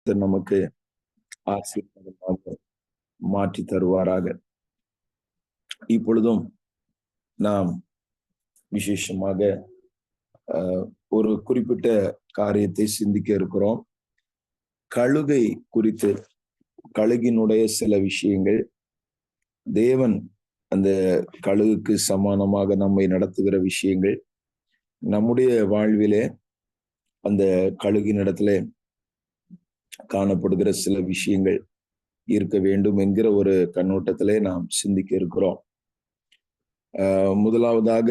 கர்த்தர் நமக்கு ஆசீர்வாதமாக மாற்றி தருவாராக. இப்பொழுதும் நாம் விசேஷமாக ஒரு குறிப்பிட்ட காரியத்தை சிந்திக்க இருக்கிறோம். கழுகை குறித்து, கழுகினுடைய சில விஷயங்கள், தேவன் அந்த கழுகுக்கு சமானமாக நம்மை நடத்துகிற விஷயங்கள், நம்முடைய வாழ்விலே அந்த கழுகின் இடத்துல காணப்படுகிற சில விஷயங்கள் இருக்க வேண்டும் என்கிற ஒரு கண்ணோட்டத்திலே நாம் சிந்திக்க இருக்கிறோம். முதலாவதாக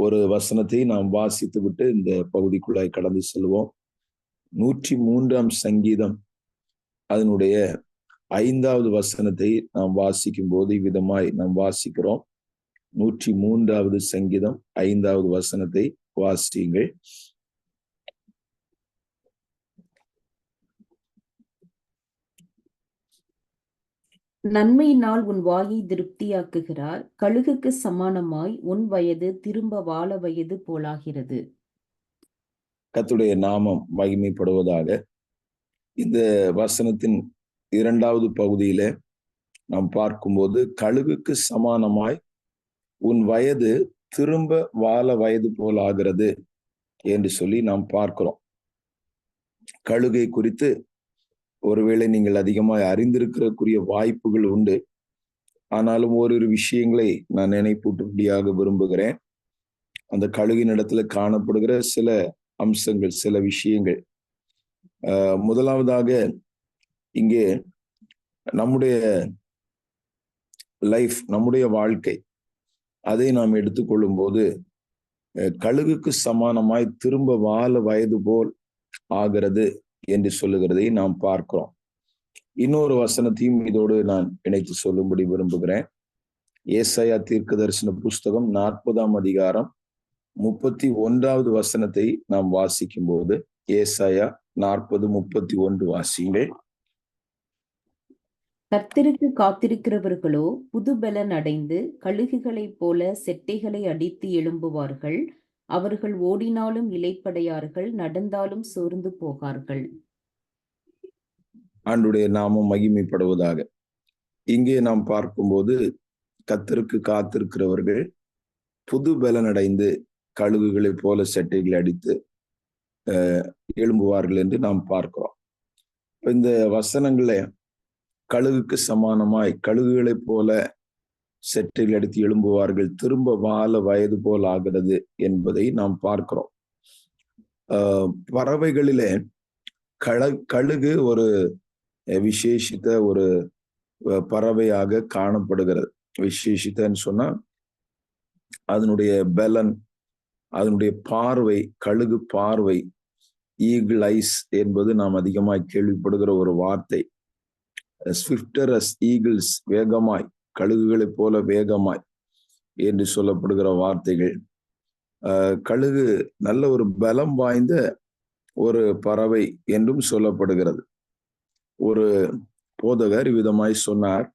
ஒரு வசனத்தை நாம் வாசித்து விட்டு இந்த பகுதிக்குள்ளாய் கடந்து செல்வோம். 103ஆம் சங்கீதம் அதனுடைய 5வது வசனத்தை நாம் வாசிக்கும் போது இவ்விதமாய் நாம் வாசிக்கிறோம். 103வது சங்கீதம் 5வது வசனத்தை வாசியுங்கள். நன்மையினால் உன் வாயை திருப்தியாக்குகிறார், கழுகுக்கு சமானமாய் உன் வயது திரும்ப வாழ வயது போலாகிறது. கர்த்தருடைய நாமம் மகிமைப்படுவதாக. இந்த வசனத்தின் 2வது பகுதியில நாம் பார்க்கும்போது, கழுகுக்கு சமானமாய் உன் வயது திரும்ப வாழ வயது போலாகிறது என்று சொல்லி நாம் பார்க்கிறோம். கழுகை குறித்து ஒருவேளை நீங்கள் அதிகமாய் அறிந்திருக்கிறக்குரிய வாய்ப்புகள் உண்டு. ஆனாலும் ஓரிரு விஷயங்களை நான் நினைப்பூட்டும்படியாக விரும்புகிறேன். அந்த கழுகின் இடத்துல காணப்படுகிற சில அம்சங்கள், சில விஷயங்கள். முதலாவதாக இங்கே நம்முடைய லைஃப், நம்முடைய வாழ்க்கை, அதை நாம் எடுத்துக்கொள்ளும் போது கழுகுக்கு சமானமாய் திரும்ப வாழ வயது போல் ஆகிறது என்று சொல்லுகிறதை நாம் பார்க்கிறோம். இன்னொரு வசனத்தையும் இதோடு நான் இணைத்து சொல்லும்படி விரும்புகிறேன். ஏசாயா தீர்க்கதரிசன புஸ்தகம் 40ஆம் அதிகாரம் 31வது வசனத்தை நாம் வாசிக்கும் போது, ஏசாயா 40:31 வாசியுங்கள். கர்த்தருக்கு காத்திருக்கிறவர்களோ புது பலன் அடைந்து கழுகுகளைப் போல செட்டைகளை அடித்து எழும்புவார்கள். அவர்கள் ஓடினாலும் இளைப்படையார்கள், நடந்தாலும் சோர்ந்து போகார்கள். ஆண்டவருடைய நாமம் மகிமைப்படுவதாக. இங்கே நாம் பார்க்கும்போது, கர்த்தருக்கு காத்திருக்கிறவர்கள் புது பலன் அடைந்து கழுகுகளைப் போல செட்டைகளை அடித்து எழும்புவார்கள் என்று நாம் பார்க்கிறோம். இந்த வசனங்களை கழுகுக்கு சமானமாய், கழுகுகளைப் போல செட்டைகள் அடித்து எழும்புவார்கள், திரும்ப வாழ வயது போல் ஆகிறது என்பதை நாம் பார்க்கிறோம். பறவைகளிலே கழுகு ஒரு விசேஷித்த ஒரு பறவையாக காணப்படுகிறது. விசேஷித்தன்னு சொன்னா அதனுடைய பலன், அதனுடைய பார்வை, கழுகு பார்வை, ஈகிள் ஐஸ் என்பது நாம் அதிகமாய் கேள்விப்படுகிற ஒரு வார்த்தை. ஸ்விஃப்டர் அஸ் ஈகிள்ஸ், வேகமாய், கழுகுகளைப் போல வேகமாய் என்று சொல்லப்படுகிற வார்த்தைகள். கழுகு நல்ல ஒரு பலம் வாய்ந்த ஒரு பறவை என்றும் சொல்லப்படுகிறது. ஒரு போதகர் விதமாய் சொன்னார்,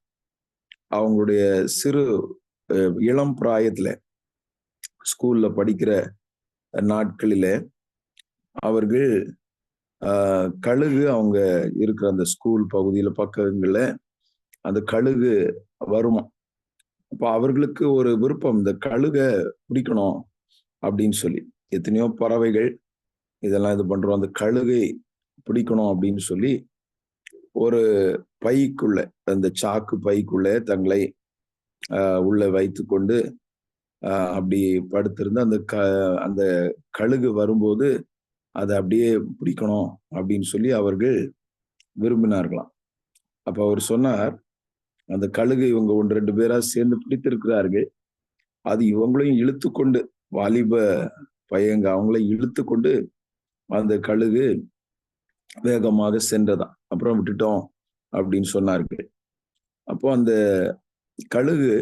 அவங்களுடைய சிறு இளம் பிராயத்துல ஸ்கூல்ல படிக்கிற நாட்களில அவர்கள் கழுகு, அவங்க இருக்கிற அந்த ஸ்கூல் பகுதியில பக்கங்கள்ல அந்த கழுகு வருமா. அப்ப அவர்களுக்கு ஒரு விருப்பம், இந்த கழுகை பிடிக்கணும் அப்படின்னு சொல்லி. எத்தனையோ பறவைகள் இதெல்லாம் இது பண்றோம், அந்த கழுகை பிடிக்கணும் அப்படின்னு சொல்லி ஒரு பைக்குள்ள, அந்த சாக்கு பைக்குள்ள தங்களை உள்ள வைத்து கொண்டு அப்படி படுத்திருந்து அந்த கழுகு வரும்போது அதை அப்படியே பிடிக்கணும் அப்படின்னு சொல்லி அவர்கள் விரும்பினார்களாம். அப்ப அவர் சொன்னார், அந்த கழுகு இவங்க 1-2 பேரா சேர்ந்து பிடித்திருக்கிறார்கள், அது இவங்களையும் இழுத்து கொண்டு, வாலிப பையங்க அவங்கள இழுத்து கொண்டு அந்த கழுகு வேகமாக சென்றதான். அப்புறம் விட்டுட்டோம் அப்படின்னு சொன்னார்கள். அப்போ அந்த கழுகு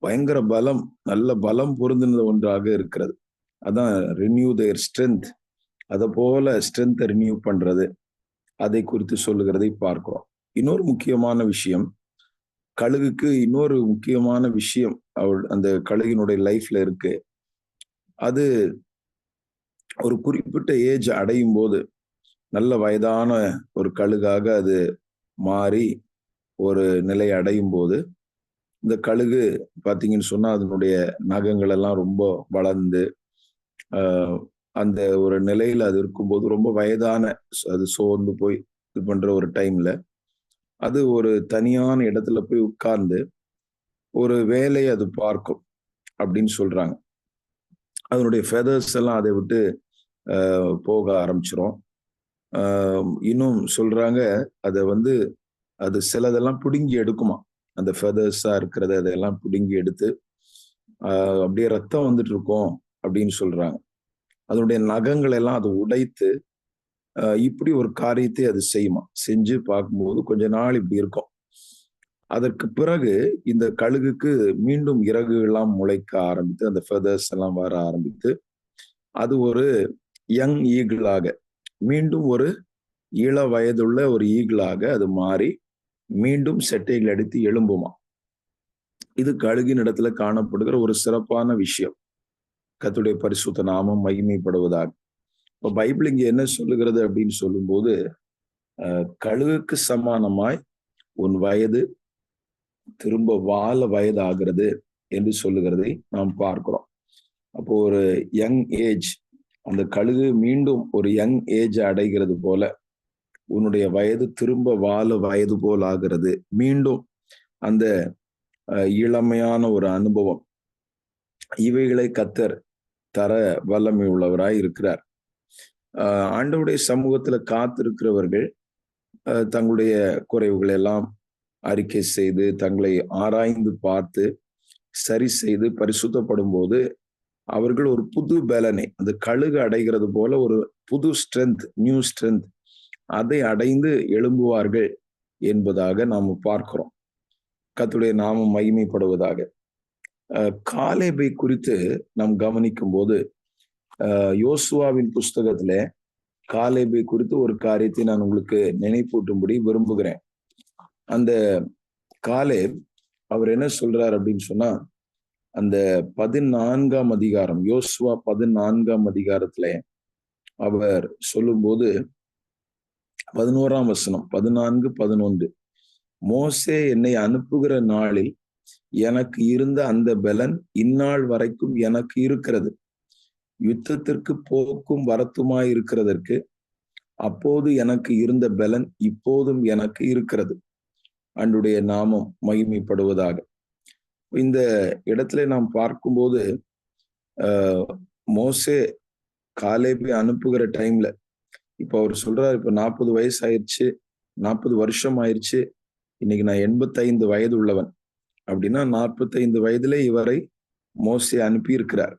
பயங்கர பலம், நல்ல பலம் பொருந்தின ஒன்றாக இருக்கிறது. அதான் ரினியூ தேர் ஸ்ட்ரென்த். அதை போல ஸ்ட்ரென்த்தை ரினியூ பண்றது, அதை குறித்து சொல்லுகிறதை பார்க்கிறோம். இன்னொரு முக்கியமான விஷயம், கழுகுக்கு இன்னொரு முக்கியமான விஷயம் அந்த கழுகினுடைய லைஃப்ல இருக்கு. அது ஒரு குறிப்பிட்ட ஏஜ் அடையும் போது நல்ல வயதான ஒரு கழுகாக அது மாறி ஒரு நிலை அடையும் போது, இந்த கழுகு பார்த்தீங்கன்னு சொன்னா அதனுடைய நகங்கள் எல்லாம் ரொம்ப வளர்ந்து அந்த ஒரு நிலையில அது இருக்கும்போது ரொம்ப வயதான அது சோர்ந்து போய் இது பண்ற ஒரு டைம்ல அது ஒரு தனியான இடத்துல போய் உட்கார்ந்து ஒரு வேலையை அது பார்க்கும் அப்படின்னு சொல்றாங்க. அதனுடைய ஃபெதர்ஸ் எல்லாம் அதை விட்டு போக ஆரம்பிச்சிரும். இன்னும் சொல்றாங்க அதை அது சிலதெல்லாம் பிடுங்கி எடுக்குமா. அந்த ஃபெதர்ஸா இருக்கிறத அதெல்லாம் பிடுங்கி எடுத்து அப்படியே ரத்தம் வந்துட்டு இருக்கும் அப்படின்னு சொல்றாங்க. அதனுடைய நகங்கள் எல்லாம் அது உடைத்து இப்படி ஒரு காரியத்தை அது செய்யுமா. செஞ்சு பார்க்கும்போது கொஞ்ச நாள் இப்படி இருக்கும். அதற்கு பிறகு இந்த கழுகுக்கு மீண்டும் இறகு எல்லாம் முளைக்க ஆரம்பித்து அந்த ஃபெதர்ஸ் எல்லாம் வர ஆரம்பித்து அது ஒரு யங் ஈகிளாக மீண்டும் ஒரு இள வயதுள்ள ஒரு ஈகிளாக அது மாறி மீண்டும் செட்டைகள் அடித்து எழும்புமா. இது கழுகின் இடத்துல காணப்படுகிற ஒரு சிறப்பான விஷயம். கர்த்தருடைய பரிசுத்த நாமம் மகிமைப்படுவதாக. இப்ப பைபிள் இங்க என்ன சொல்லுகிறது அப்படின்னு சொல்லும்போது, கழுகுக்கு சமானமாய் உன் வயது திரும்ப வாழ வயது ஆகிறது என்று சொல்லுகிறதை நாம் பார்க்கிறோம். அப்போ ஒரு யங் ஏஜ், அந்த கழுகு மீண்டும் ஒரு யங் ஏஜ் அடைகிறது போல உன்னுடைய வயது திரும்ப வாழ வயது போல் ஆகிறது. மீண்டும் அந்த இளமையான ஒரு அனுபவம், இவைகளை கர்த்தர் தர வல்லமை உள்ளவராய் இருக்கிறார். ஆண்டவருடைய சமூகத்துல காத்திருக்கிறவர்கள் தங்களுடைய குறைவுகளை எல்லாம் அறிக்கை செய்து தங்களை ஆராய்ந்து பார்த்து சரி செய்து பரிசுத்தப்படும் போது அவர்கள் ஒரு புது பலனை, அந்த கழுகு அடைகிறது போல ஒரு புது ஸ்ட்ரென்த், நியூ ஸ்ட்ரென்த், அதை அடைந்து எழும்புவார்கள் என்பதாக நாம் பார்க்கிறோம். கர்த்தருடைய நாமம் மகிமைப்படுவதாக. காலேபை குறித்து நாம் கவனிக்கும் போது யோசுவாவின் புஸ்தகத்துல காலேபை குறித்து ஒரு காரியத்தை நான் உங்களுக்கு நினைப்பூட்டும்படி விரும்புகிறேன். அந்த காலேப் அவர் என்ன சொல்றார் அப்படின்னு சொன்னா, அந்த 14ஆம் அதிகாரம், யோசுவா 14ஆம் அதிகாரத்துல அவர் சொல்லும்போது 11ஆம் வசனம் 14-11, மோசே என்னை அனுப்புகிற நாளில் எனக்கு இருந்த அந்த பலன் இந்நாள் வரைக்கும் எனக்கு இருக்கிறது. யுத்தத்திற்கு போக்கும் வரத்துமாய் இருக்கிறதற்கு அப்போது எனக்கு இருந்த பலன் இப்போதும் எனக்கு இருக்கிறது. அன்றைய நாமம் மகிமைப்படுவதாக. இந்த இடத்துல நாம் பார்க்கும்போது மோசே காலேபை அனுப்புகிற டைம்ல இப்ப அவர் சொல்றாரு, இப்ப 40 வயசு ஆயிடுச்சு, 40 வருஷம் ஆயிடுச்சு, இன்னைக்கு நான் 85 வயது உள்ளவன் அப்படின்னா 45 வயதிலே இவரை மோசே அனுப்பி இருக்கிறார்.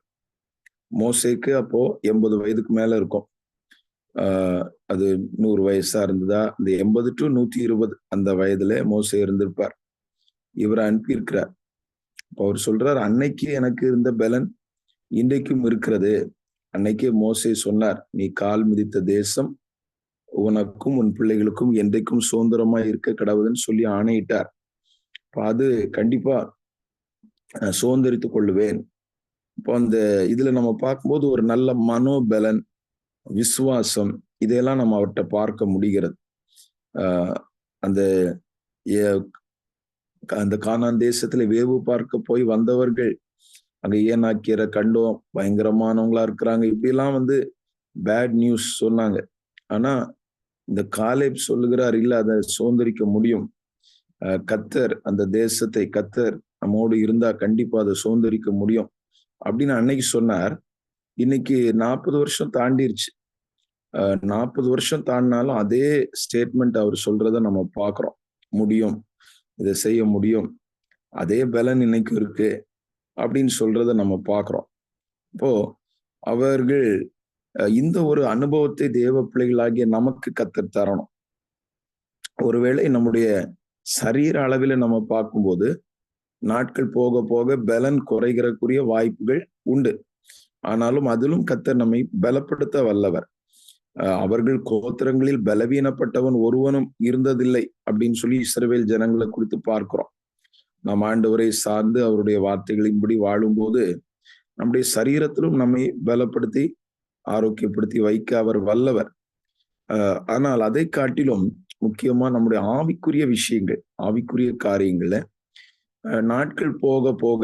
மோசேக்கு அப்போ 80 வயதுக்கு மேல இருக்கும். அது 100 வயசா இருந்ததா, இந்த 80 to 120 அந்த வயதுல மோசே இருந்திருப்பார். இவரை அனுப்பி இருக்கிறார். அப்ப அவர் சொல்றார், அன்னைக்கு எனக்கு இருந்த பலன் இன்றைக்கும் இருக்கிறது. அன்னைக்கே மோசே சொன்னார், நீ கால் மிதித்த தேசம் உனக்கும் உன் பிள்ளைகளுக்கும் என்றைக்கும் சுதந்திரமா இருக்க கடவுள்னு சொல்லி ஆணையிட்டார். அது கண்டிப்பா சுதந்திரித்துக் கொள்ளுவேன். இப்போ அந்த இதுல நம்ம பார்க்கும்போது ஒரு நல்ல மனோபலன், விசுவாசம், இதையெல்லாம் நம்ம அவர்கிட்ட பார்க்க முடிகிறது. அந்த அந்த கானான் தேசத்துல வேவு பார்க்க போய் வந்தவர்கள் அங்க ஏனாக்கியரை கண்டோம், பயங்கரமானவங்களா இருக்கிறாங்க, இப்படி எல்லாம் பேட் நியூஸ் சொன்னாங்க. ஆனா இந்த காலேப் சொல்லுகிறார், இல்ல அதை சுதந்திரிக்க முடியும். கர்த்தர் அந்த தேசத்தை, கர்த்தர் நம்மோடு இருந்தா கண்டிப்பா அதை சுதந்திரிக்க முடியும் அப்படின்னு அன்னைக்கு சொன்னார். இன்னைக்கு 40 வருஷம் தாண்டிருச்சு. 40 வருஷம் தாண்டினாலும் அதே ஸ்டேட்மெண்ட் அவர் சொல்றத நம்ம பார்க்கிறோம். முடியும், இதை செய்ய முடியும், அதே பலன் இன்னைக்கு இருக்கு அப்படின்னு சொல்றத நம்ம பார்க்கிறோம். இப்போ அவர்கள் இந்த ஒரு அனுபவத்தை தேவ பிள்ளைகளாகிய நமக்கு கர்த்தர் தரணும். ஒருவேளை நம்முடைய சரீர அளவில் நம்ம பார்க்கும்போது நாட்கள் போக போக பலன் குறைகிறக்குரிய வாய்ப்புகள் உண்டு. ஆனாலும் அதிலும் கர்த்தர் நம்மை பலப்படுத்த வல்லவர். அவர்கள் கோத்திரங்களில் பலவீனப்பட்டவன் ஒருவனும் இருந்ததில்லை அப்படின்னு சொல்லி இஸ்ரவேல் ஜனங்களை குறித்து பார்க்கிறோம். நாம் ஆண்டவரை சார்ந்து அவருடைய வார்த்தைகளின்படி வாழும்போது நம்முடைய சரீரத்திலும் நம்மை பலப்படுத்தி ஆரோக்கியப்படுத்தி வைக்க அவர் வல்லவர். ஆனால் அதை காட்டிலும் முக்கியமா நம்முடைய ஆவிக்குரிய விஷயங்கள், ஆவிக்குரிய காரியங்கள்ல நாட்கள் போக போக,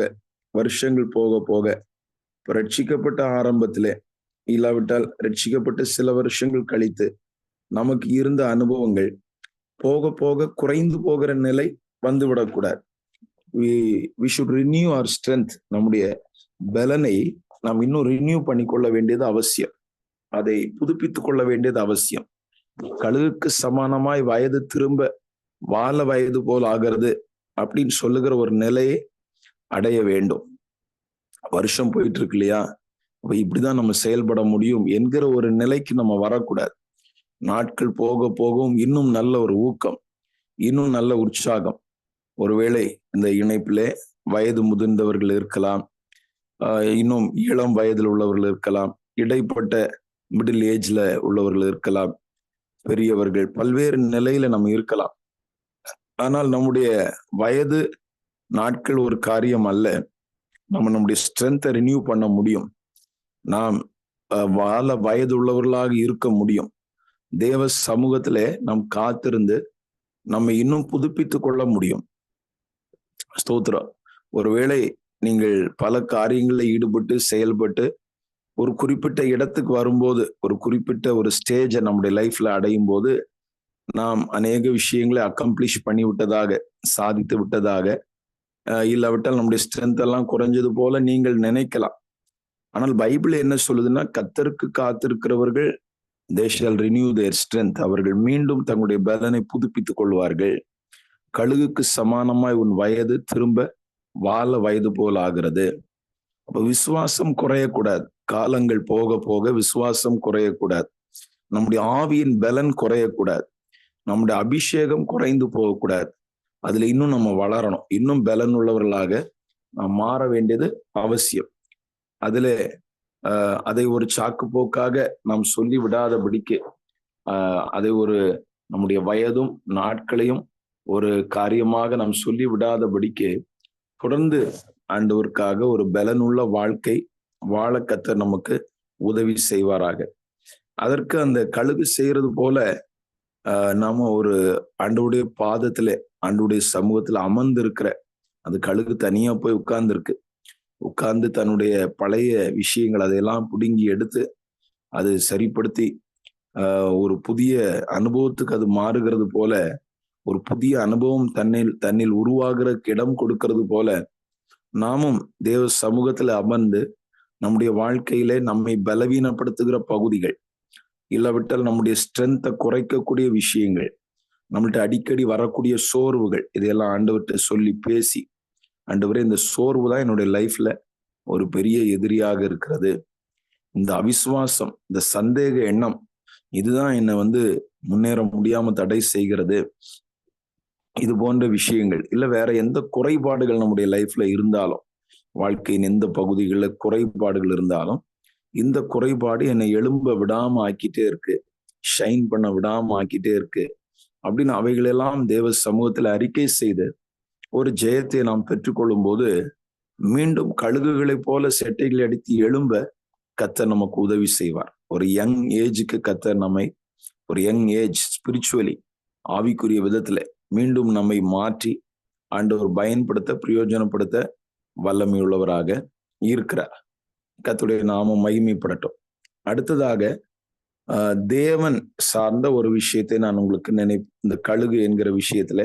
வருஷங்கள் போக போக, இப்ப ரட்சிக்கப்பட்ட ஆரம்பத்திலே இல்லாவிட்டால் ரட்சிக்கப்பட்ட சில வருஷங்கள் கழித்து நமக்கு இருந்த அனுபவங்கள் போக போக குறைந்து போகிற நிலை வந்துவிடக்கூடாது. we should renew our strength. நம்முடைய பலனை நாம் இன்னும் ரினியூ பண்ணிக்கொள்ள வேண்டியது அவசியம். அதை புதுப்பித்துக் கொள்ள வேண்டியது அவசியம். கழுகுக்கு சமானமாய் வயது திரும்ப வால வயது போல் ஆகிறது அப்படின்னு சொல்லுகிற ஒரு நிலையை அடைய வேண்டும். வருஷம் போயிட்டு இருக்கு இல்லையா, அப்ப இப்படிதான் நம்ம செயல்பட முடியும் என்கிற ஒரு நிலைக்கு நம்ம வரக்கூடாது. நாட்கள் போக போகவும் இன்னும் நல்ல ஒரு ஊக்கம், இன்னும் நல்ல உற்சாகம். ஒருவேளை இந்த இணைப்பிலே வயது முதிர்ந்தவர்கள் இருக்கலாம், இன்னும் இளம் வயதில் உள்ளவர்கள் இருக்கலாம், இடைப்பட்ட மிடில் ஏஜ்ல உள்ளவர்கள் இருக்கலாம், பெரியவர்கள், பல்வேறு நிலையில நம்ம இருக்கலாம். ஆனால் நம்முடைய வயது நாட்கள் ஒரு காரியம் அல்ல. நம்ம நம்முடைய ஸ்ட்ரென்த்தை ரினியூ பண்ண முடியும். நாம் வாழ வயது உள்ளவர்களாக இருக்க முடியும். தேவ சமூகத்திலே நாம் காத்திருந்து நம்ம இன்னும் புதுப்பித்துக் கொள்ள முடியும். ஸ்தோத்திரம். ஒருவேளை நீங்கள் பல காரியங்களில் ஈடுபட்டு செயல்பட்டு ஒரு குறிப்பிட்ட இடத்துக்கு வரும்போது, ஒரு குறிப்பிட்ட ஒரு ஸ்டேஜை நம்முடைய லைஃப்ல அடையும் போது நாம் அநேக விஷயங்களை அக்கம்ப்ளிஷ் பண்ணி விட்டதாக, சாதித்து விட்டதாக, இல்லாவிட்டால் நம்முடைய ஸ்ட்ரென்த் எல்லாம் குறைஞ்சது போல நீங்கள் நினைக்கலாம். ஆனால் பைபிள் என்ன சொல்லுதுன்னா, கர்த்தருக்கு காத்திருக்கிறவர்கள் they shall renew their strength. அவர்கள் மீண்டும் தங்களுடைய பலனை புதுப்பித்துக் கொள்வார்கள். கழுகுக்கு சமானமாய் உன் வயது திரும்ப வால வயது போல் ஆகிறது. அப்ப விசுவாசம் குறையக்கூடாது. காலங்கள் போக போக விசுவாசம் குறையக்கூடாது. நம்முடைய ஆவியின் பலன் குறையக்கூடாது. நம்முடைய அபிஷேகம் குறைந்து போகக்கூடாது. அதுல இன்னும் நம்ம வளரணும். இன்னும் பலன் உள்ளவர்களாக நாம் மாற வேண்டியது அவசியம். அதுல அதை ஒரு சாக்கு போக்காக நாம் சொல்லி விடாதபடிக்கு, அதை ஒரு நம்முடைய வயதும் நாட்களையும் ஒரு காரியமாக நாம் சொல்லி விடாதபடிக்கு தொடர்ந்து ஆண்டவருக்காக ஒரு பலனுள்ள வாழ்க்கை வாழ கர்த்தர் நமக்கு உதவி செய்வாராக. அதற்கு அந்த கழுகு செய்யறது போல நாம ஒரு ஆண்டவருடைய பாதத்துல, ஆண்டவருடைய சமூகத்துல அமர்ந்து இருக்கிற அது கழுகு தனியா போய் உட்கார்ந்து தன்னுடைய பழைய விஷயங்கள் அதையெல்லாம் பிடுங்கி எடுத்து அது சரிப்படுத்தி ஒரு புதிய அனுபவத்துக்கு அது மாறுகிறது போல, ஒரு புதிய அனுபவம் தன்னில் உருவாகிறதுக்கு இடம் கொடுக்கிறது போல, நாமும் தேவ சமூகத்துல அமர்ந்து நம்முடைய வாழ்க்கையிலே நம்மை பலவீனப்படுத்துகிற பகுதிகள், இல்லாவிட்டால் நம்முடைய ஸ்ட்ரென்த்தை குறைக்கக்கூடிய விஷயங்கள், நம்மள்ட்ட அடிக்கடி வரக்கூடிய சோர்வுகள், இதையெல்லாம் ஆண்டவர்கிட்ட சொல்லி பேசி, ஆண்டவரே இந்த சோர்வு தான் என்னுடைய லைஃப்ல ஒரு பெரிய எதிரியாக இருக்கிறது, இந்த அவிசுவாசம், இந்த சந்தேக எண்ணம், இதுதான் என்னை முன்னேற முடியாம தடை செய்கிறது. இது போன்ற விஷயங்கள், இல்ல வேற எந்த குறைபாடுகள் நம்முடைய லைஃப்ல இருந்தாலும், வாழ்க்கையின் எந்த பகுதிகளில் குறைபாடுகள் இருந்தாலும், இந்த குறைபாடு என்னை எழும்ப விடாம ஆக்கிட்டே இருக்கு, ஷைன் பண்ண விடாம ஆக்கிட்டே இருக்கு அப்படின்னு அவைகளெல்லாம் தேவ சமூகத்துல அறிக்கை செய்து ஒரு ஜெயத்தை நாம் பெற்றுக்கொள்ளும் போது மீண்டும் கழுகுகளை போல செட்டைகளை அடித்து எழும்ப கர்த்தர் நமக்கு உதவி செய்வார். ஒரு யங் ஏஜுக்கு கர்த்தர் நம்மை, ஒரு யங் ஏஜ் ஸ்பிரிச்சுவலி, ஆவிக்குரிய விதத்துல மீண்டும் நம்மை மாற்றி ஆண்டவர் பயன்படுத்த, பிரயோஜனப்படுத்த வல்லமை உள்ளவராக இருக்கிறார். கர்த்தருடைய நாமம் மகிமைப்படட்டும். அடுத்ததாக தேவன் சார்ந்த ஒரு விஷயத்தை நான் உங்களுக்கு இந்த கழுகு என்கிற விஷயத்துல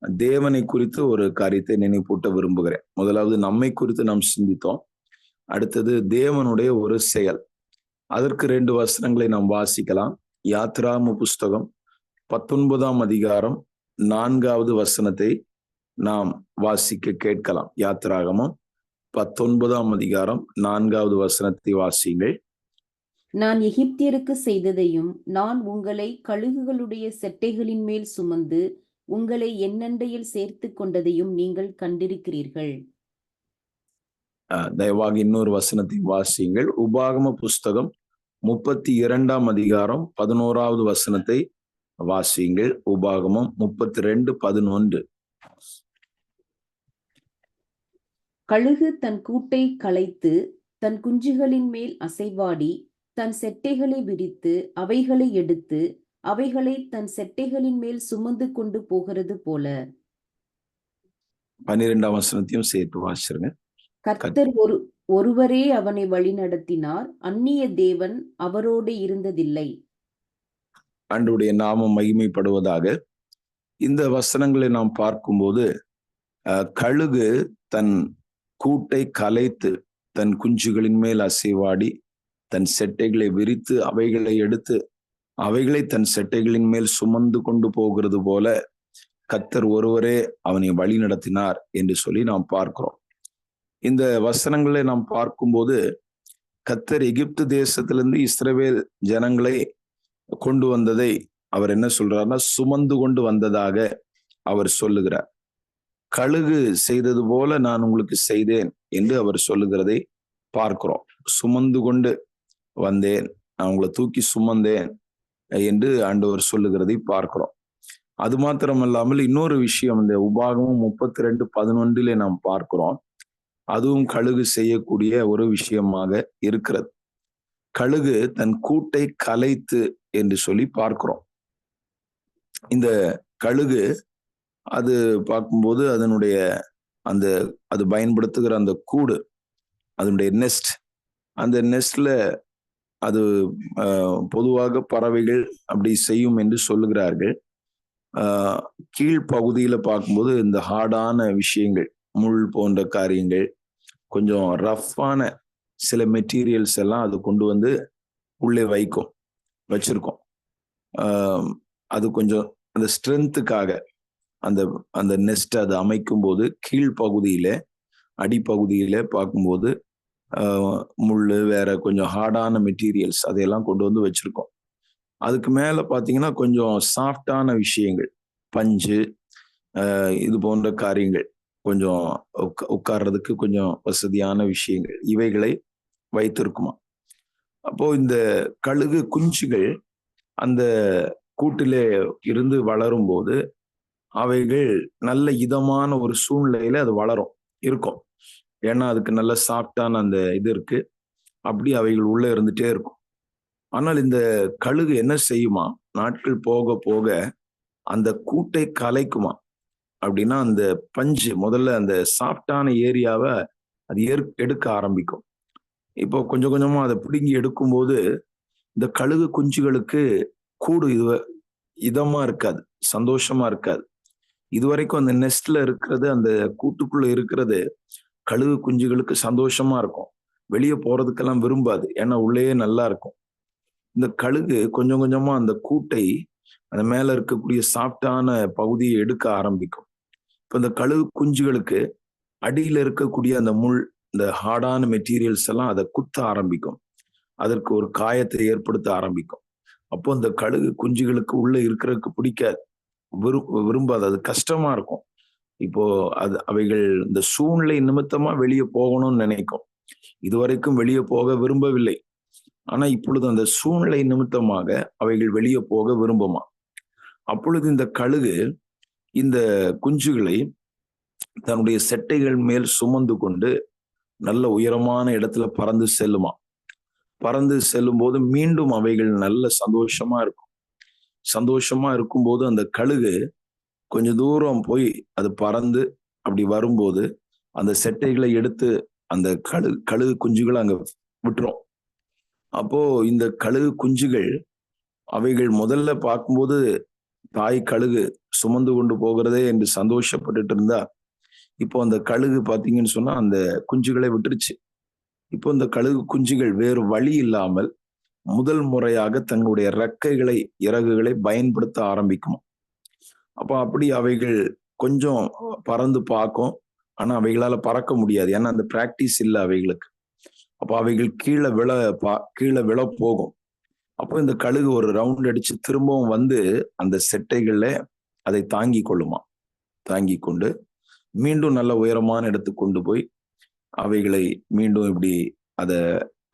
தேவனை குறித்து ஒரு காரியத்தை நினைப்பூட்ட விரும்புகிறேன். முதலாவது நம்மை குறித்து நாம் சிந்தித்தோம். அடுத்தது தேவனுடைய ஒரு செயல். அதற்கு 2 வசனங்களை நாம் வாசிக்கலாம். யாத்ராகம புஸ்தகம் 19ஆம் அதிகாரம் 4வது வசனத்தை நாம் வாசிக்க கேட்கலாம். யாத்ராகமம் 19ஆம் அதிகாரம் 4வது வசனத்தை வாசியுங்கள். நான் எகிப்தியருக்கு செய்ததையும், நான் உங்களை கழுகுகளுடைய செட்டைகளின் மேல் சுமந்து உங்களை என்னண்டையில் சேர்த்து கொண்டதையும் நீங்கள் கண்டிருக்கிறீர்கள். தயவாக இன்னொரு வசனத்தை வாசியுங்கள். உபாகம புஸ்தகம் 32ஆம் அதிகாரம் 11வது வசனத்தை வாசியுங்கள். உபாகமம் 32:11. கழுகு தன் கூட்டை கலைத்து தன் குஞ்சுகளின் மேல் அசைவாடி தன் செட்டைகளை விரித்து அவைகளை எடுத்து அவைகளை தன் செட்டைகளின் மேல் சுமந்து கொண்டு போகிறது போல. 12ஆம் வசனத்தையும் சேர்த்து வாசிச்சிருங்க. கர்த்தர் ஒருவரே அவனை வழிநடத்தினார், அந்நிய தேவன் அவரோடு இருந்ததில்லை. ஆண்டவருடைய நாமம் மகிமைப்படுவதாக. இந்த வசனங்களை நாம் பார்க்கும்போது கழுகு தன் கூட்டை கலைத்து தன் குஞ்சுகளின் மேல் அசைவாடி தன் செட்டைகளை விரித்து அவைகளை எடுத்து அவைகளை தன் செட்டைகளின் மேல் சுமந்து கொண்டு போகிறது போல கர்த்தர் ஒருவரே அவனை வழி நடத்தினார் என்று சொல்லி நாம் பார்க்கிறோம். இந்த வசனங்களை நாம் பார்க்கும்போது கர்த்தர் எகிப்து தேசத்திலிருந்து இஸ்ரவேல் ஜனங்களை கொண்டு வந்ததை அவர் என்ன சொல்றாருன்னா சுமந்து கொண்டு வந்ததாக அவர் சொல்லுகிறார். கழுகு செய்தது போல நான் உங்களுக்கு செய்தேன் என்று அவர் சொல்லுகிறதை பார்க்கிறோம். சுமந்து கொண்டு வந்தேன், நான் உங்களை தூக்கி சுமந்தேன் என்று ஆண்டவர் சொல்லுகிறதை பார்க்கிறோம். அது மாத்திரமல்லாமல் இன்னொரு விஷயம், இந்த உபாகமம் 32:11 நாம் பார்க்கிறோம். அதுவும் கழுகு செய்யக்கூடிய ஒரு விஷயமாக இருக்கிறது. கழுகு தன் கூட்டை கலைத்து என்று சொல்லி பார்க்கிறோம். இந்த கழுகு அது பார்க்கும்போது அதனுடைய அது பயன்படுத்துகிற அந்த கூடு, அதனுடைய நெஸ்ட், அந்த நெஸ்ட்ல அது பொதுவாக பறவைகள் அப்படி செய்யும் என்று சொல்லுகிறார்கள். கீழ்ப்பகுதியில பார்க்கும்போது இந்த ஹார்டான விஷயங்கள், முள் போன்ற காரியங்கள், கொஞ்சம் ரஃப்பான சில மெட்டீரியல்ஸ் எல்லாம் அது கொண்டு வந்து உள்ளே வச்சிருக்கோம். அது கொஞ்சம் அந்த ஸ்ட்ரென்த்துக்காக அந்த நெஸ்ட் அது அமைக்கும் போது கீழ்ப்பகுதியில அடிப்பகுதியில பார்க்கும்போது முள்ளு வேற கொஞ்சம் ஹார்டான மெட்டீரியல்ஸ் அதையெல்லாம் கொண்டு வந்து வச்சிருக்கோம். அதுக்கு மேல பாத்தீங்கன்னா கொஞ்சம் சாஃப்டான விஷயங்கள், பஞ்சு, இது போன்ற காரியங்கள், கொஞ்சம் உட்கார்றதுக்கு கொஞ்சம் வசதியான விஷயங்கள், இவைகளை வைத்திருக்குமா. அப்போ இந்த கழுகு குஞ்சுகள் அந்த கூட்டிலே இருந்து வளரும் போது அவைகள் நல்ல இதமான ஒரு சூழ்நிலையில அது இருக்கும். ஏன்னா அதுக்கு நல்ல சாஃப்டான அந்த இது இருக்கு, அப்படி அவைகள் உள்ள இருந்துட்டே இருக்கும். ஆனால் இந்த கழுகு என்ன செய்யுமா, நாட்கள் போக போக அந்த கூட்டை கலைக்குமா. அப்படின்னா அந்த பஞ்சு முதல்ல அந்த சாஃப்டான ஏரியாவை அது எடுக்க ஆரம்பிக்கும். இப்போ கொஞ்சம் கொஞ்சமா அதை பிடுங்கி எடுக்கும்போது இந்த கழுகு குஞ்சுகளுக்கு கூடு இதமா இருக்காது, சந்தோஷமா இருக்காது. இதுவரைக்கும் அந்த நெஸ்ட்ல இருக்கிறது, அந்த கூட்டுக்குள்ள இருக்கிறது கழுகு குஞ்சுகளுக்கு சந்தோஷமா இருக்கும். வெளியே போறதுக்கெல்லாம் விரும்பாது, ஏன்னா உள்ளேயே நல்லா இருக்கும். இந்த கழுகு கொஞ்சம் கொஞ்சமா அந்த கூட்டை, அந்த மேல இருக்கக்கூடிய சாஃப்டான பகுதியை எடுக்க ஆரம்பிக்கும். இப்ப இந்த கழுகு குஞ்சுகளுக்கு அடியில இருக்கக்கூடிய அந்த முள், இந்த ஹார்டான மெட்டீரியல்ஸ் எல்லாம் அதை குத்த ஆரம்பிக்கும், அதற்கு ஒரு காயத்தை ஏற்படுத்த ஆரம்பிக்கும். அப்போ அந்த கழுகு குஞ்சுகளுக்கு உள்ள இருக்கிறதுக்கு பிடிக்காது, விரும்பாது, அது கஷ்டமா இருக்கும். இப்போ அவைகள் இந்த சூழ்நிலை நிமித்தமா வெளியே போகணும்னு நினைக்கும். இதுவரைக்கும் வெளியே போக விரும்பவில்லை, ஆனா இப்பொழுது அந்த சூழ்நிலை நிமித்தமாக அவைகள் வெளியே போக விரும்புமா. அப்பொழுது இந்த கழுகு இந்த குஞ்சுகளை தன்னுடைய செட்டைகள் மேல் சுமந்து கொண்டு நல்ல உயரமான இடத்துல பறந்து செல்லுமா. பறந்து செல்லும் போது மீண்டும் அவைகள் நல்ல சந்தோஷமா இருக்கும்போது அந்த கழுகு கொஞ்ச தூரம் போய் அது பறந்து அப்படி வரும்போது அந்த செட்டைகளை எடுத்து அந்த கழுகு குஞ்சுகளை அங்க விட்டுரும். அப்போ இந்த கழுகு குஞ்சுகள் அவைகள் முதல்ல பார்க்கும்போது தாய் கழுகு சுமந்து கொண்டு போகிறதே என்று சந்தோஷப்பட்டுட்டு இருந்தா, இப்போ அந்த கழுகு பாத்தீங்கன்னு சொன்னா அந்த குஞ்சுகளை விட்டுருச்சு. இப்போ இந்த கழுகு குஞ்சுகள் வேறு வழி இல்லாமல் முதல் முறையாக தங்களுடைய இறகுகளை பயன்படுத்த ஆரம்பிக்கும். அப்போ அப்படி அவைகள் கொஞ்சம் பறந்து பார்க்கும், ஆனா அவைகளால பறக்க முடியாது, ஏன்னா அந்த பிராக்டிஸ் இல்லை அவைகளுக்கு. அப்போ அவைகள் கீழே விழ போகும். அப்போ இந்த கழுகு ஒரு ரவுண்ட் அடிச்சு திரும்பவும் வந்து அந்த செட்டைகள்ல அதை தாங்கி கொண்டு மீண்டும் நல்ல உயரமான இடத்துக்கு கொண்டு போய் அவைகளை மீண்டும் இப்படி அதை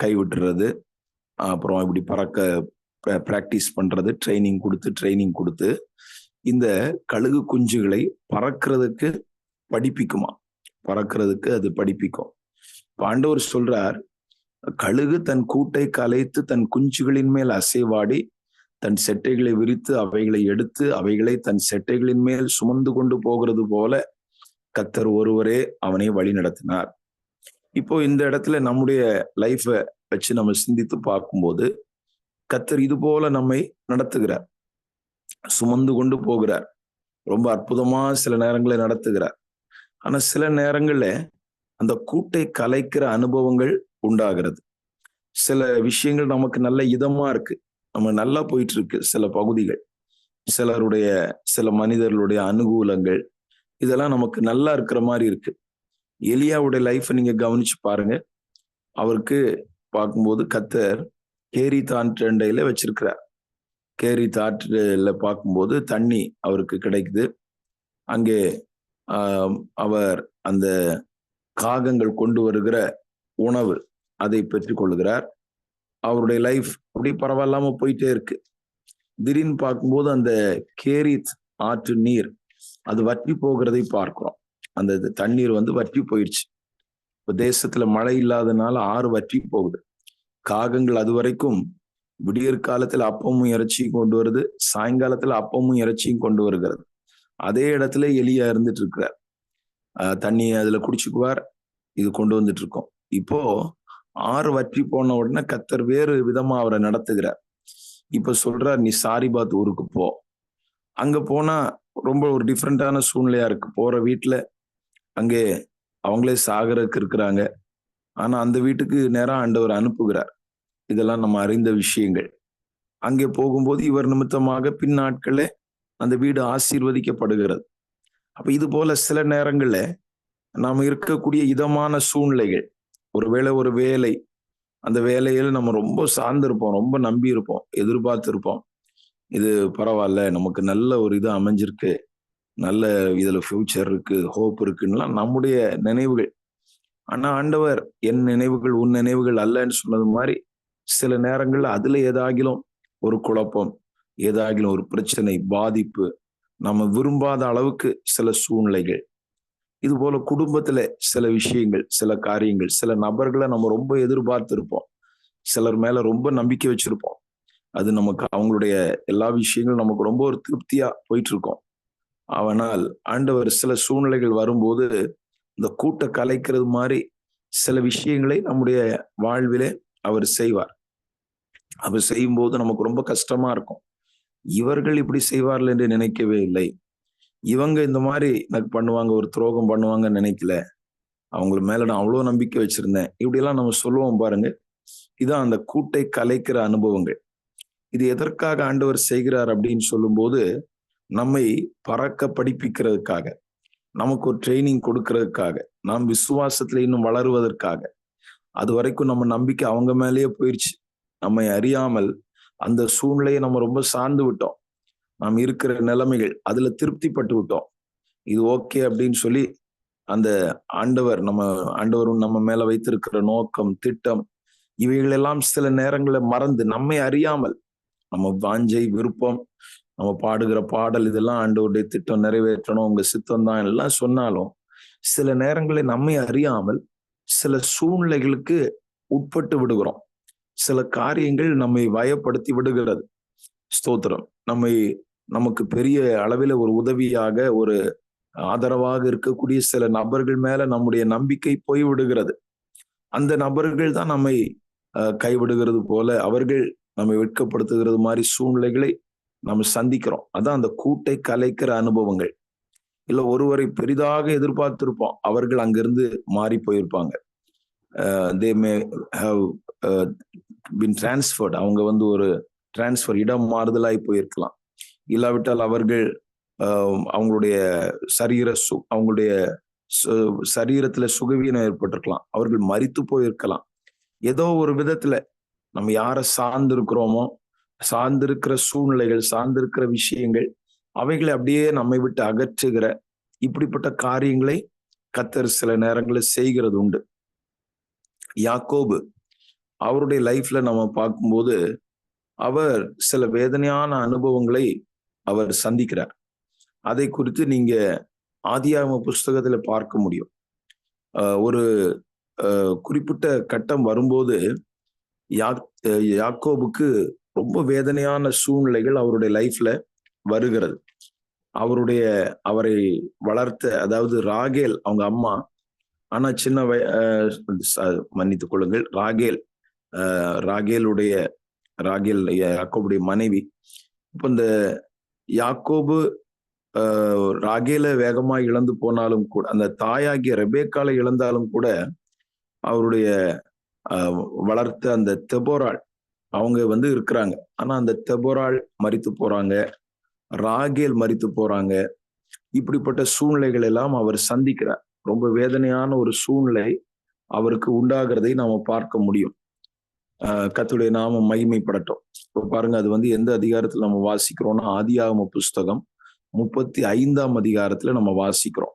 கைவிட்டுறது, அப்புறம் இப்படி பறக்க பிராக்டிஸ் பண்றது, ட்ரைனிங் கொடுத்து இந்த கழுகு குஞ்சுகளை பறக்கிறதுக்கு அது படிப்பிக்கும். ஆண்டவர் சொல்றார், கழுகு தன் கூட்டை கலைத்து தன் குஞ்சுகளின் மேல் அசைவாடி தன் செட்டைகளை விரித்து அவைகளை எடுத்து அவைகளை தன் செட்டைகளின் மேல் சுமந்து கொண்டு போகிறது போல கர்த்தர் ஒருவரே அவனை வழி நடத்தினார். இப்போ இந்த இடத்துல நம்முடைய லைஃபை வச்சு நம்ம சிந்தித்து பார்க்கும்போது கர்த்தர் இது போல நம்மை நடத்துகிறார், சுமந்து கொண்டு போகிறார், ரொம்ப அற்புதமா சில நேரங்களை நடத்துகிறார். ஆனா சில சில அந்த கூட்டை கலைக்கிற அனுபவங்கள் உண்டாகிறது. சில விஷயங்கள் நமக்கு நல்ல இதமா இருக்கு, நம்ம நல்லா போயிட்டு இருக்கு. சில பகுதிகள், சில மனிதர்களுடைய அனுகூலங்கள், இதெல்லாம் நமக்கு நல்லா இருக்கிற மாதிரி இருக்கு. எலியாவுடைய லைஃப் நீங்க கவனிச்சு பாருங்க. அவருக்கு பார்க்கும்போது கர்த்தர் கேரித் ஆற்றண்டையில வச்சிருக்கிறார். கேரித் ஆற்றுல பார்க்கும்போது தண்ணி அவருக்கு கிடைக்குது. அங்கே அவர் அந்த காகங்கள் கொண்டு வருகிற உணவு அதை பெற்றுக் கொள்கிறார். அவருடைய லைஃப் அப்படி பரவாயில்லாம போயிட்டே இருக்கு. திடீர்னு பார்க்கும்போது அந்த கேரித் ஆற்று நீர் அது வற்றி போகிறதை பார்க்கிறோம். அந்த தண்ணீர் வற்றி போயிடுச்சு. இப்ப தேசத்துல மழை இல்லாதனால ஆறு வற்றி போகுது. காகங்கள் அது வரைக்கும் விடியற் காலத்துல அப்பமும் இறைச்சியும் கொண்டு வருது, சாயங்காலத்துல அப்பமும் இறைச்சியும் கொண்டு வருகிறது. அதே இடத்துல எலியா இருந்துட்டு இருக்கிறார். தண்ணியை அதுல குடிச்சுக்குவார், இது கொண்டு வந்துட்டு இருக்கோம். இப்போ ஆறு வற்றி போன உடனே கர்த்தர் வேறு விதமா அவரை நடத்துகிறார். இப்ப சொல்றார், நீ சாரிபாத் ஊருக்கு போ. அங்க போனா ரொம்ப ஒரு டிஃப்ரெண்டான சூழ்நிலையா இருக்கு. போற வீட்டுல அங்கே அவங்களே சாகரக்கு இருக்கிறாங்க. ஆனா அந்த வீட்டுக்கு நேரம் ஆண்டவர் அனுப்புகிறார். இதெல்லாம் நம்ம அறிந்த விஷயங்கள். அங்கே போகும்போது இவர் நிமித்தமாக பின்னாட்களே அந்த வீடு ஆசீர்வதிக்கப்படுகிறது. அப்ப இது போல சில நேரங்கள்ல நாம இருக்கக்கூடிய இதமான சூழ்நிலைகள், ஒருவேளை ஒரு வேலை, அந்த வேலையில நம்ம ரொம்ப சார்ந்திருப்போம், ரொம்ப நம்பி இருப்போம், எதிர்பார்த்திருப்போம். இது பரவாயில்ல, நமக்கு நல்ல ஒரு இது அமைஞ்சிருக்கு, நல்ல இதுல ஃபியூச்சர் இருக்கு, ஹோப் இருக்குன்னுலாம் நம்முடைய நினைவுகள். ஆனா ஆண்டவர் என் நினைவுகள் உன் நினைவுகள் அல்லன்னு சொன்னது மாதிரி சில நேரங்கள்ல அதுல ஏதாகிலும் ஒரு குழப்பம், ஏதாகிலும் ஒரு பிரச்சனை, பாதிப்பு, நம்ம விரும்பாத அளவுக்கு சில சூழ்நிலைகள், இது போல குடும்பத்துல சில விஷயங்கள், சில காரியங்கள், சில நபர்களை நம்ம ரொம்ப எதிர்பார்த்திருப்போம், சிலர் மேல ரொம்ப நம்பிக்கை வச்சிருப்போம். அது நமக்கு அவங்களுடைய எல்லா விஷயங்களும் நமக்கு ரொம்ப ஒரு திருப்தியா போயிட்டு இருக்கோம். ஆனால் ஆண்டவர் சில சூழ்நிலைகள் வரும்போது இந்த கூட்ட கலைக்கிறது மாதிரி சில விஷயங்களை நம்முடைய வாழ்விலே அவர் செய்வார். அவர் செய்யும் போது நமக்கு ரொம்ப கஷ்டமா இருக்கும். இவர்கள் இப்படி செய்வார்கள் என்று நினைக்கவே இல்லை, இவங்க இந்த மாதிரி எனக்கு பண்ணுவாங்க, ஒரு துரோகம் பண்ணுவாங்கன்னு நினைக்கல, அவங்க மேல நான் அவ்வளவு நம்பிக்கை வச்சிருந்தேன், இப்படி எல்லாம் நம்ம சொல்லுவோம் பாருங்க. இதான் அந்த கூட்டை கலைக்கிற அனுபவங்கள். இது எதற்காக ஆண்டவர் செய்கிறார் அப்படின்னு சொல்லும்போது, நம்மை பறக்க படிப்பிக்கிறதுக்காக, நமக்கு ஒரு ட்ரைனிங் கொடுக்கறதுக்காக, நாம் விசுவாசத்துல இன்னும் வளருவதற்காக. அது வரைக்கும் நம்ம நம்பிக்கை அவங்க மேலேயே போயிடுச்சு. நம்மை அறியாமல் அந்த சூழ்நிலையை நம்ம ரொம்ப சார்ந்து விட்டோம். நாம் இருக்கிற நிலைமைகள் அதுல திருப்திப்பட்டு விட்டோம். இது ஓகே அப்படின்னு சொல்லி அந்த ஆண்டவரும் நம்ம மேல வைத்திருக்கிற நோக்கம், திட்டம், இவைகளெல்லாம் சில நேரங்களை மறந்து நம்மை அறியாமல் நம்ம வாஞ்சை, விருப்பம், நம்ம பாடுகிற பாடல், இதெல்லாம் ஆண்டவருடைய திட்டம் நிறைவேற்றணும், உங்க சித்தம் தான் எல்லாம் சொன்னாலும் சில நேரங்களில் நம்மை அறியாமல் சில சூழ்நிலைகளுக்கு உட்பட்டு விடுகிறோம். சில காரியங்கள் நம்மை வயப்படுத்தி விடுகிறது. ஸ்தோத்திரம். நமக்கு பெரிய அளவில் ஒரு உதவியாக, ஒரு ஆதரவாக இருக்கக்கூடிய சில நபர்கள் மேல நம்முடைய நம்பிக்கை போய் விடுகிறது. அந்த நபர்கள் தான் நம்மை கைவிடுகிறது போல, அவர்கள் நம்மை வெட்கப்படுத்துகிறது மாதிரி சூழ்நிலைகளை நம்ம சந்திக்கிறோம். அதான் அந்த கூட்டை கலைக்கிற அனுபவங்கள். இல்ல ஒருவரை பெரிதாக எதிர்பார்த்திருப்போம், அவர்கள் அங்கிருந்து மாறி போயிருப்பாங்க. they may have been transferred. அவங்க ஒரு டிரான்ஸ்பர், இடம் மாறுதலாய் போயிருக்கலாம். இல்லாவிட்டால் அவர்கள் அவங்களுடைய அவங்களுடைய சரீரத்துல சுகவீனம் ஏற்பட்டிருக்கலாம், அவர்கள் மரித்து போயிருக்கலாம். ஏதோ ஒரு விதத்துல நம்ம யாரை சார்ந்திருக்கிறோமோ, சார்ந்திருக்கிற சூழ்நிலைகள், சார்ந்திருக்கிற விஷயங்கள், அவைகளை அப்படியே நம்மை விட்டு அகற்றுகிற இப்படிப்பட்ட காரியங்களை கர்த்தர் சில நேரங்களில் செய்கிறது உண்டு. யாக்கோபு, அவருடைய லைஃப்ல நம்ம பார்க்கும்போது அவர் சில வேதனையான அனுபவங்களை அவர் சந்திக்கிறார். அதை குறித்து நீங்க ஆதியாகம புஸ்தகத்துல பார்க்க முடியும். ஒரு குறிப்பிட்ட கட்டம் வரும்போது யாக்கோபுக்கு ரொம்ப வேதனையான சூழ்நிலைகள் அவருடைய லைஃப்ல வருகிறது. அவரை வளர்த்த, அதாவது ராகேல் அவங்க அம்மா, ஆனா சின்ன மன்னித்துக் கொள்ளுங்கள், ராகேல் யாக்கோபுடைய மனைவி. இப்ப இந்த யாக்கோபு ராகேல வேகமா இழந்து போனாலும் கூட, அந்த தாயாகிய ரெபேக்காலை இழந்தாலும் கூட, அவருடைய வளர்த்த அந்த தெபோராள் அவங்க இருக்கிறாங்க. ஆனா அந்த தெபோராள் மரித்து போறாங்க, ராகேல் மரித்து போறாங்க. இப்படிப்பட்ட சூழ்நிலைகள் எல்லாம் அவர் சந்திக்கிறார். ரொம்ப வேதனையான ஒரு சூழ்நிலை அவருக்கு உண்டாகிறதை நாம பார்க்க முடியும். கர்த்தருடைய நாமம் மகிமைப்படட்டும். இப்ப பாருங்க, அது எந்த அதிகாரத்துல நம்ம வாசிக்கிறோம்னா, ஆதியாகம புஸ்தகம் 35ஆம் அதிகாரத்துல நம்ம வாசிக்கிறோம்.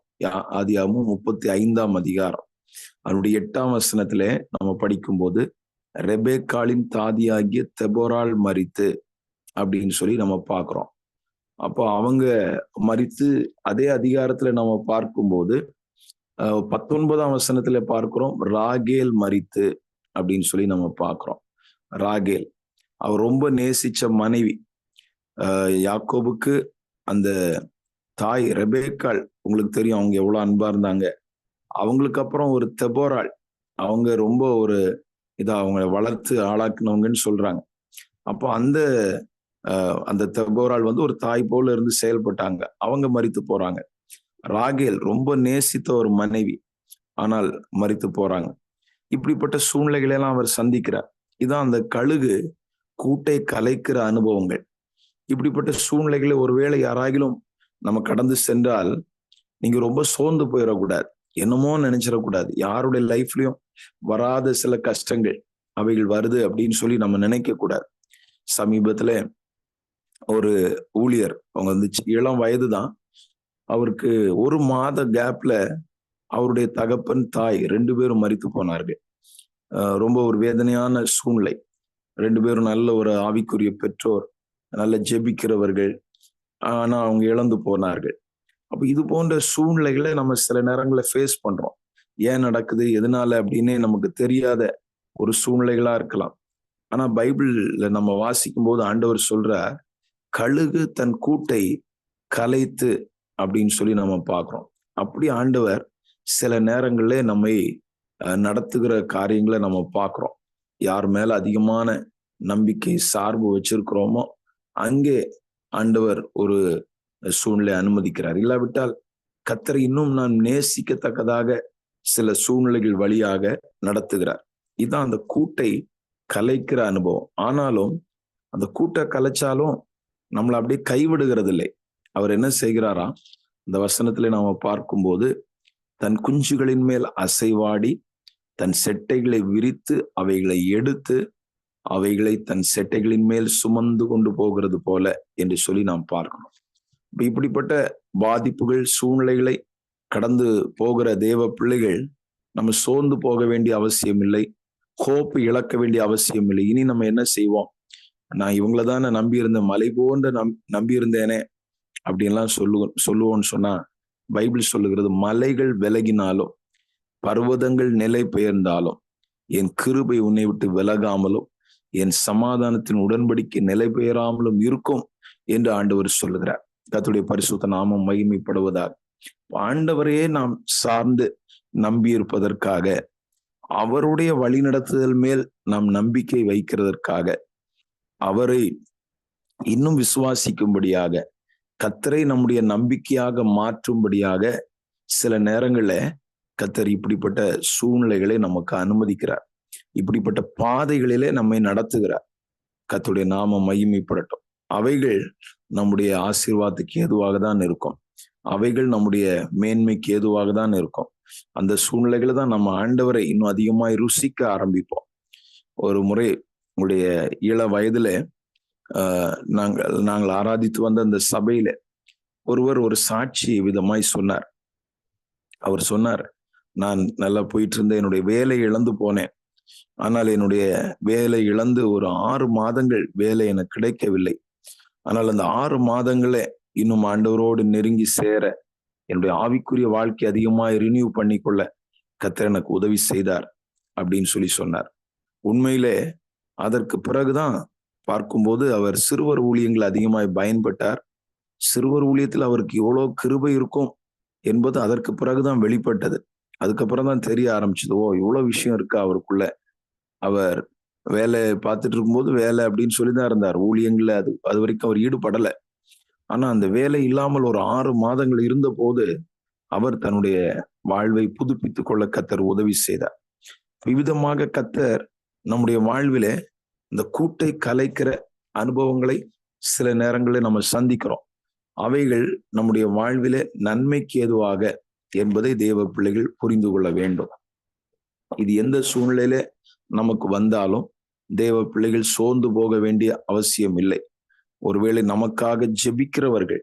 ஆதியாகமம் 35ஆம் அதிகாரம் அதனுடைய 8ஆம் வசனத்திலே நம்ம படிக்கும்போது, ரெபேக்காளின் தாதியாகிய தெபோராள் மரித்து அப்படின்னு சொல்லி நம்ம பார்க்கிறோம். அப்போ அவங்க மரித்து, அதே அதிகாரத்துல நம்ம பார்க்கும்போது 19ஆம் வசனத்துல பார்க்கிறோம், ராகேல் மரித்து அப்படின்னு சொல்லி நம்ம பார்க்கிறோம். ராகேல் அவர் ரொம்ப நேசிச்ச மனைவி. யாக்கோபுக்கு அந்த தாய் ரெபேக்காள், உங்களுக்கு தெரியும் அவங்க எவ்வளவு அன்பா இருந்தாங்க. அவங்களுக்கு அப்புறம் ஒரு தெபோராள், அவங்க ரொம்ப ஒரு அவங்க வளர்த்து ஆளாக்குனவங்கன்னு சொல்றாங்க. அப்போ அந்த தெபோராள் ஒரு தாய் போல இருந்து செயல்பட்டாங்க. அவங்க மரித்து போறாங்க. ராகேல் ரொம்ப நேசித்த ஒரு மனைவி, ஆனால் மரித்து போறாங்க. இப்படிப்பட்ட சூழ்நிலைகளை எல்லாம் அவர் சந்திக்கிறார். இதான் அந்த கழுகு கூட்டை கலைக்கிற அனுபவங்கள். இப்படிப்பட்ட சூழ்நிலைகளை ஒருவேளை யாராகிலும் நம்ம கடந்து சென்றால், நீங்க ரொம்ப சோர்ந்து போயிடக்கூடாது, என்னமோ நினைச்சிடக்கூடாது. யாருடைய லைஃப்லயும் வராத சில கஷ்டங்கள் அவைகள் வருது அப்படின்னு சொல்லி நம்ம நினைக்க கூடாது. சமீபத்துல ஒரு ஊழியர், அவங்க இளம் வயது தான், அவருக்கு 1 மாத கேப்ல அவருடைய தகப்பன் தாய் 2 பேரும் மரித்து போனார்கள். ரொம்ப ஒரு வேதனையான சூழ்நிலை. 2 பேரும் நல்ல ஒரு ஆவிக்குரிய பெற்றோர், நல்ல ஜெபிக்கிறவர்கள், ஆனா அவங்க இழந்து போனார்கள். அப்ப இது போன்ற சூழ்நிலைகளை நம்ம சில நேரங்களில் ஃபேஸ் பண்றோம். ஏன் நடக்குது, எதனால அப்படின்னே நமக்கு தெரியாத ஒரு சூழ்நிலைகளா இருக்கலாம். ஆனா பைபிள்ல நம்ம வாசிக்கும் போது ஆண்டவர் சொல்றார், கழுகு தன் கூட்டை கலைத்து அப்படின்னு சொல்லி நம்ம பார்க்கிறோம். அப்படி ஆண்டவர் சில நேரங்களிலே நம்மை நடத்துகிற காரியங்களை நம்ம பார்க்கிறோம். யார் மேல அதிகமான நம்பிக்கை சார்பு வச்சிருக்கிறோமோ அங்கே ஆண்டவர் ஒரு சூழ்நிலை அனுமதிக்கிறார். இல்லாவிட்டால் கர்த்தரை இன்னும் நான் நேசிக்கத்தக்கதாக சில சூழ்நிலைகள் வழியாக நடத்துகிறார். இதுதான் அந்த கூட்டை கலைக்கிற அனுபவம். ஆனாலும் அந்த கூட்டை கலைச்சாலும் நம்மளை அப்படியே கைவிடுகிறது இல்லை. அவர் என்ன செய்கிறாரா, இந்த வசனத்திலே நாம பார்க்கும்போது, தன் குஞ்சுகளின் மேல் அசைவாடி தன் செட்டைகளை விரித்து அவைகளை எடுத்து அவைகளை தன் செட்டைகளின் மேல் சுமந்து கொண்டு போகிறது போல என்று சொல்லி நாம் பார்க்கணும். இப்படிப்பட்ட பாதிப்புகள், சூழ்நிலைகளை கடந்து போகிற தேவ பிள்ளைகள் நம்ம சோர்ந்து போக வேண்டிய அவசியம் இல்லை, ஹோப் இழக்க வேண்டிய அவசியம் இல்லை. இனி நம்ம என்ன செய்வோம், நான் இவங்களதான நம்பி இருந்தேன், மலை போன்ற நம்பி இருந்தேனே அப்படின்லாம் சொல்லுவோம்னு சொன்னா, பைபிள் சொல்லுகிறது, மலைகள் விலகினாலும் பர்வதங்கள் நிலை பெயர்ந்தாலும் என் கிருபை உன்னை விட்டு விலகாமலும் என் சமாதானத்தின் உடன்படிக்கை நிலை பெயராமலும் இருக்கும் என்று ஆண்டவர் சொல்லுகிறார். கர்த்தருடைய பரிசுத்த நாமம் மகிமைப்படுவதாக. ஆண்டவரையே நாம் சார்ந்து நம்பி இருப்பதற்காக, அவருடைய வழிநடத்துதல் மேல் நாம் நம்பிக்கை வைக்கிறதற்காக, அவரை இன்னும் விசுவாசிக்கும்படியாக, கர்த்தரை நம்முடைய நம்பிக்கையாக மாற்றும்படியாக சில நேரங்களில் கர்த்தர் இப்படிப்பட்ட சூழ்நிலைகளை நமக்கு அனுமதிக்கிறார். இப்படிப்பட்ட பாதைகளிலே நம்மை நடத்துகிறார். கர்த்தருடைய நாமம் மகிமைப்படட்டும். அவைகள் நம்முடைய ஆசீர்வாதத்துக்கு ஏதுவாக தான் இருக்கும். அவைகள் நம்முடைய மேன்மைக்கு ஏதுவாக தான் இருக்கும். அந்த சூழ்நிலைகளை தான் நம்ம ஆண்டவரை இன்னும் அதிகமாய் ருசிக்க ஆரம்பிப்போம். ஒரு முறை உங்களுடைய இள வயதுல நாங்கள் ஆராதித்து வந்த அந்த சபையில ஒருவர் ஒரு சாட்சி விதமாய் சொன்னார். அவர் சொன்னார், நான் நல்லா போயிட்டு இருந்த என்னுடைய வேலை இழந்து போனேன். ஆனால் என்னுடைய வேலை இழந்து ஒரு 6 மாதங்கள் வேலை எனக்கு கிடைக்கவில்லை. ஆனால் அந்த 6 மாதங்களே இன்னும் ஆண்டவரோடு நெருங்கி சேர, என்னுடைய ஆவிக்குரிய வாழ்க்கை அதிகமாக ரினியூ பண்ணிக்கொள்ள கர்த்தர் எனக்கு உதவி செய்தார் அப்படின்னு சொல்லி சொன்னார். உண்மையிலே அதற்கு பிறகுதான் பார்க்கும்போது அவர் சிறுவர் ஊழியங்கள் அதிகமாய் பயன்பட்டார். சிறுவர் ஊழியத்தில் அவருக்கு எவ்வளவு கிருபை இருக்கும் என்பது அதற்கு பிறகுதான் வெளிப்பட்டது. அதுக்கப்புறம் தான் தெரிய ஆரம்பிச்சது, ஓ இவ்வளவு விஷயம் இருக்கா அவருக்குள்ள. அவர் வேலை பார்த்துட்டு இருக்கும்போது வேலை அப்படின்னு சொல்லிதான் இருந்தார். ஊழியங்கள்ல அது வரைக்கும் அவர் ஈடுபடல. ஆனா அந்த வேலை இல்லாமல் ஒரு 6 மாதங்கள் இருந்த போது அவர் தன்னுடைய வாழ்வை புதுப்பித்துக் கொள்ள கர்த்தர் உதவி செய்தார். விவிதமாக கர்த்தர் நம்முடைய வாழ்விலே இந்த கூட்டை கலைக்கிற அனுபவங்களை சில நேரங்களில் நம்ம சந்திக்கிறோம். அவைகள் நம்முடைய வாழ்விலே நன்மைக்கு ஏதுவாக என்பதை தேவ பிள்ளைகள் புரிந்து கொள்ள வேண்டும். இது எந்த சூழ்நிலையில நமக்கு வந்தாலும் தேவ பிள்ளைகள் சோர்ந்து போக வேண்டிய அவசியம் இல்லை. ஒருவேளை நமக்காக ஜெபிக்கிறவர்கள்,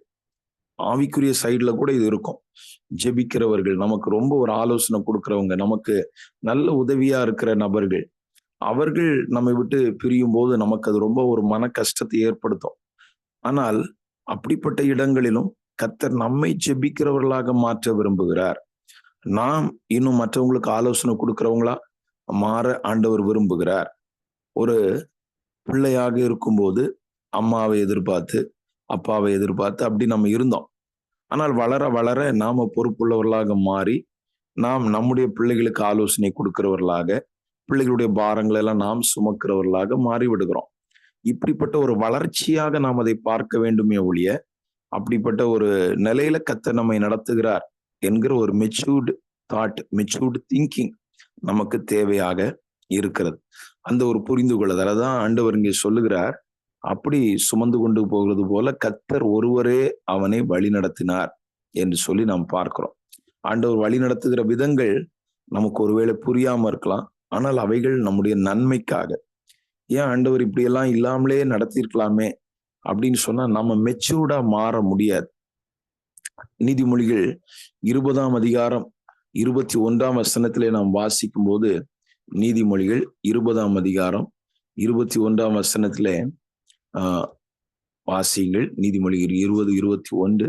ஆவிக்குரிய சைடுல கூட இது இருக்கும். ஜெபிக்கிறவர்கள், நமக்கு ரொம்ப ஒரு ஆலோசனை கொடுக்கிறவங்க, நமக்கு நல்ல உதவியா இருக்கிற நபர்கள், அவர்கள் நம்மை விட்டு பிரியும் போது நமக்கு அது ரொம்ப ஒரு மன கஷ்டத்தை ஏற்படுத்தும். ஆனால் அப்படிப்பட்ட இடங்களிலும் கர்த்தர் நம்மை ஜெபிக்கிறவர்களாக மாற்ற விரும்புகிறார். நாம் இன்னும் மற்றவங்களுக்கு ஆலோசனை கொடுக்கிறவங்களா மாற ஆண்டவர் விரும்புகிறார். ஒரு பிள்ளையாக இருக்கும்போது அம்மாவை எதிர்பார்த்து, அப்பாவை எதிர்பார்த்து அப்படி நம்ம இருந்தோம். ஆனால் வளர வளர நாம பொறுப்புள்ளவர்களாக மாறி, நாம் நம்முடைய பிள்ளைகளுக்கு ஆலோசனை கொடுக்கிறவர்களாக, பிள்ளைகளுடைய பாரங்களை எல்லாம் நாம் சுமக்கிறவர்களாக மாறி விடுகிறோம். இப்படிப்பட்ட ஒரு வளர்ச்சியாக நாம் அதை பார்க்க வேண்டுமே ஒழிய, அப்படிப்பட்ட ஒரு நிலையில கர்த்தர் நம்மை நடத்துகிறார் என்கிற ஒரு மெச்சூர்டு தாட், மெச்சூர்டு திங்கிங் நமக்கு தேவையாக இருக்கிறது. அந்த ஒரு புரிந்து கொள்ளுதல், அதான் ஆண்டவர் இங்கே சொல்லுகிறார், அப்படி சுமந்து கொண்டு போகிறது போல கர்த்தர் ஒருவரே அவனை வழி நடத்தினார் என்று சொல்லி நாம் பார்க்கிறோம். ஆண்டவர் வழி நடத்துகிற விதங்கள் நமக்கு ஒருவேளை புரியாம இருக்கலாம். ஆனால் அவைகள் நம்முடைய நன்மைக்காக. ஏன் ஆண்டவர் இப்படி எல்லாம் இல்லாமலே நடத்திருக்கலாமே அப்படின்னு சொன்னா நம்ம மெச்சூர்டா மாற முடியாது. நீதிமொழிகள் 20ஆம் அதிகாரம் 21ஆம் வசனத்திலே நாம் வாசிக்கும் போது, நீதிமொழிகள் 20ஆம் அதிகாரம் 21ஆம் வசனத்திலே வாசியுங்கள். நீதிமொழிகள் 20:21.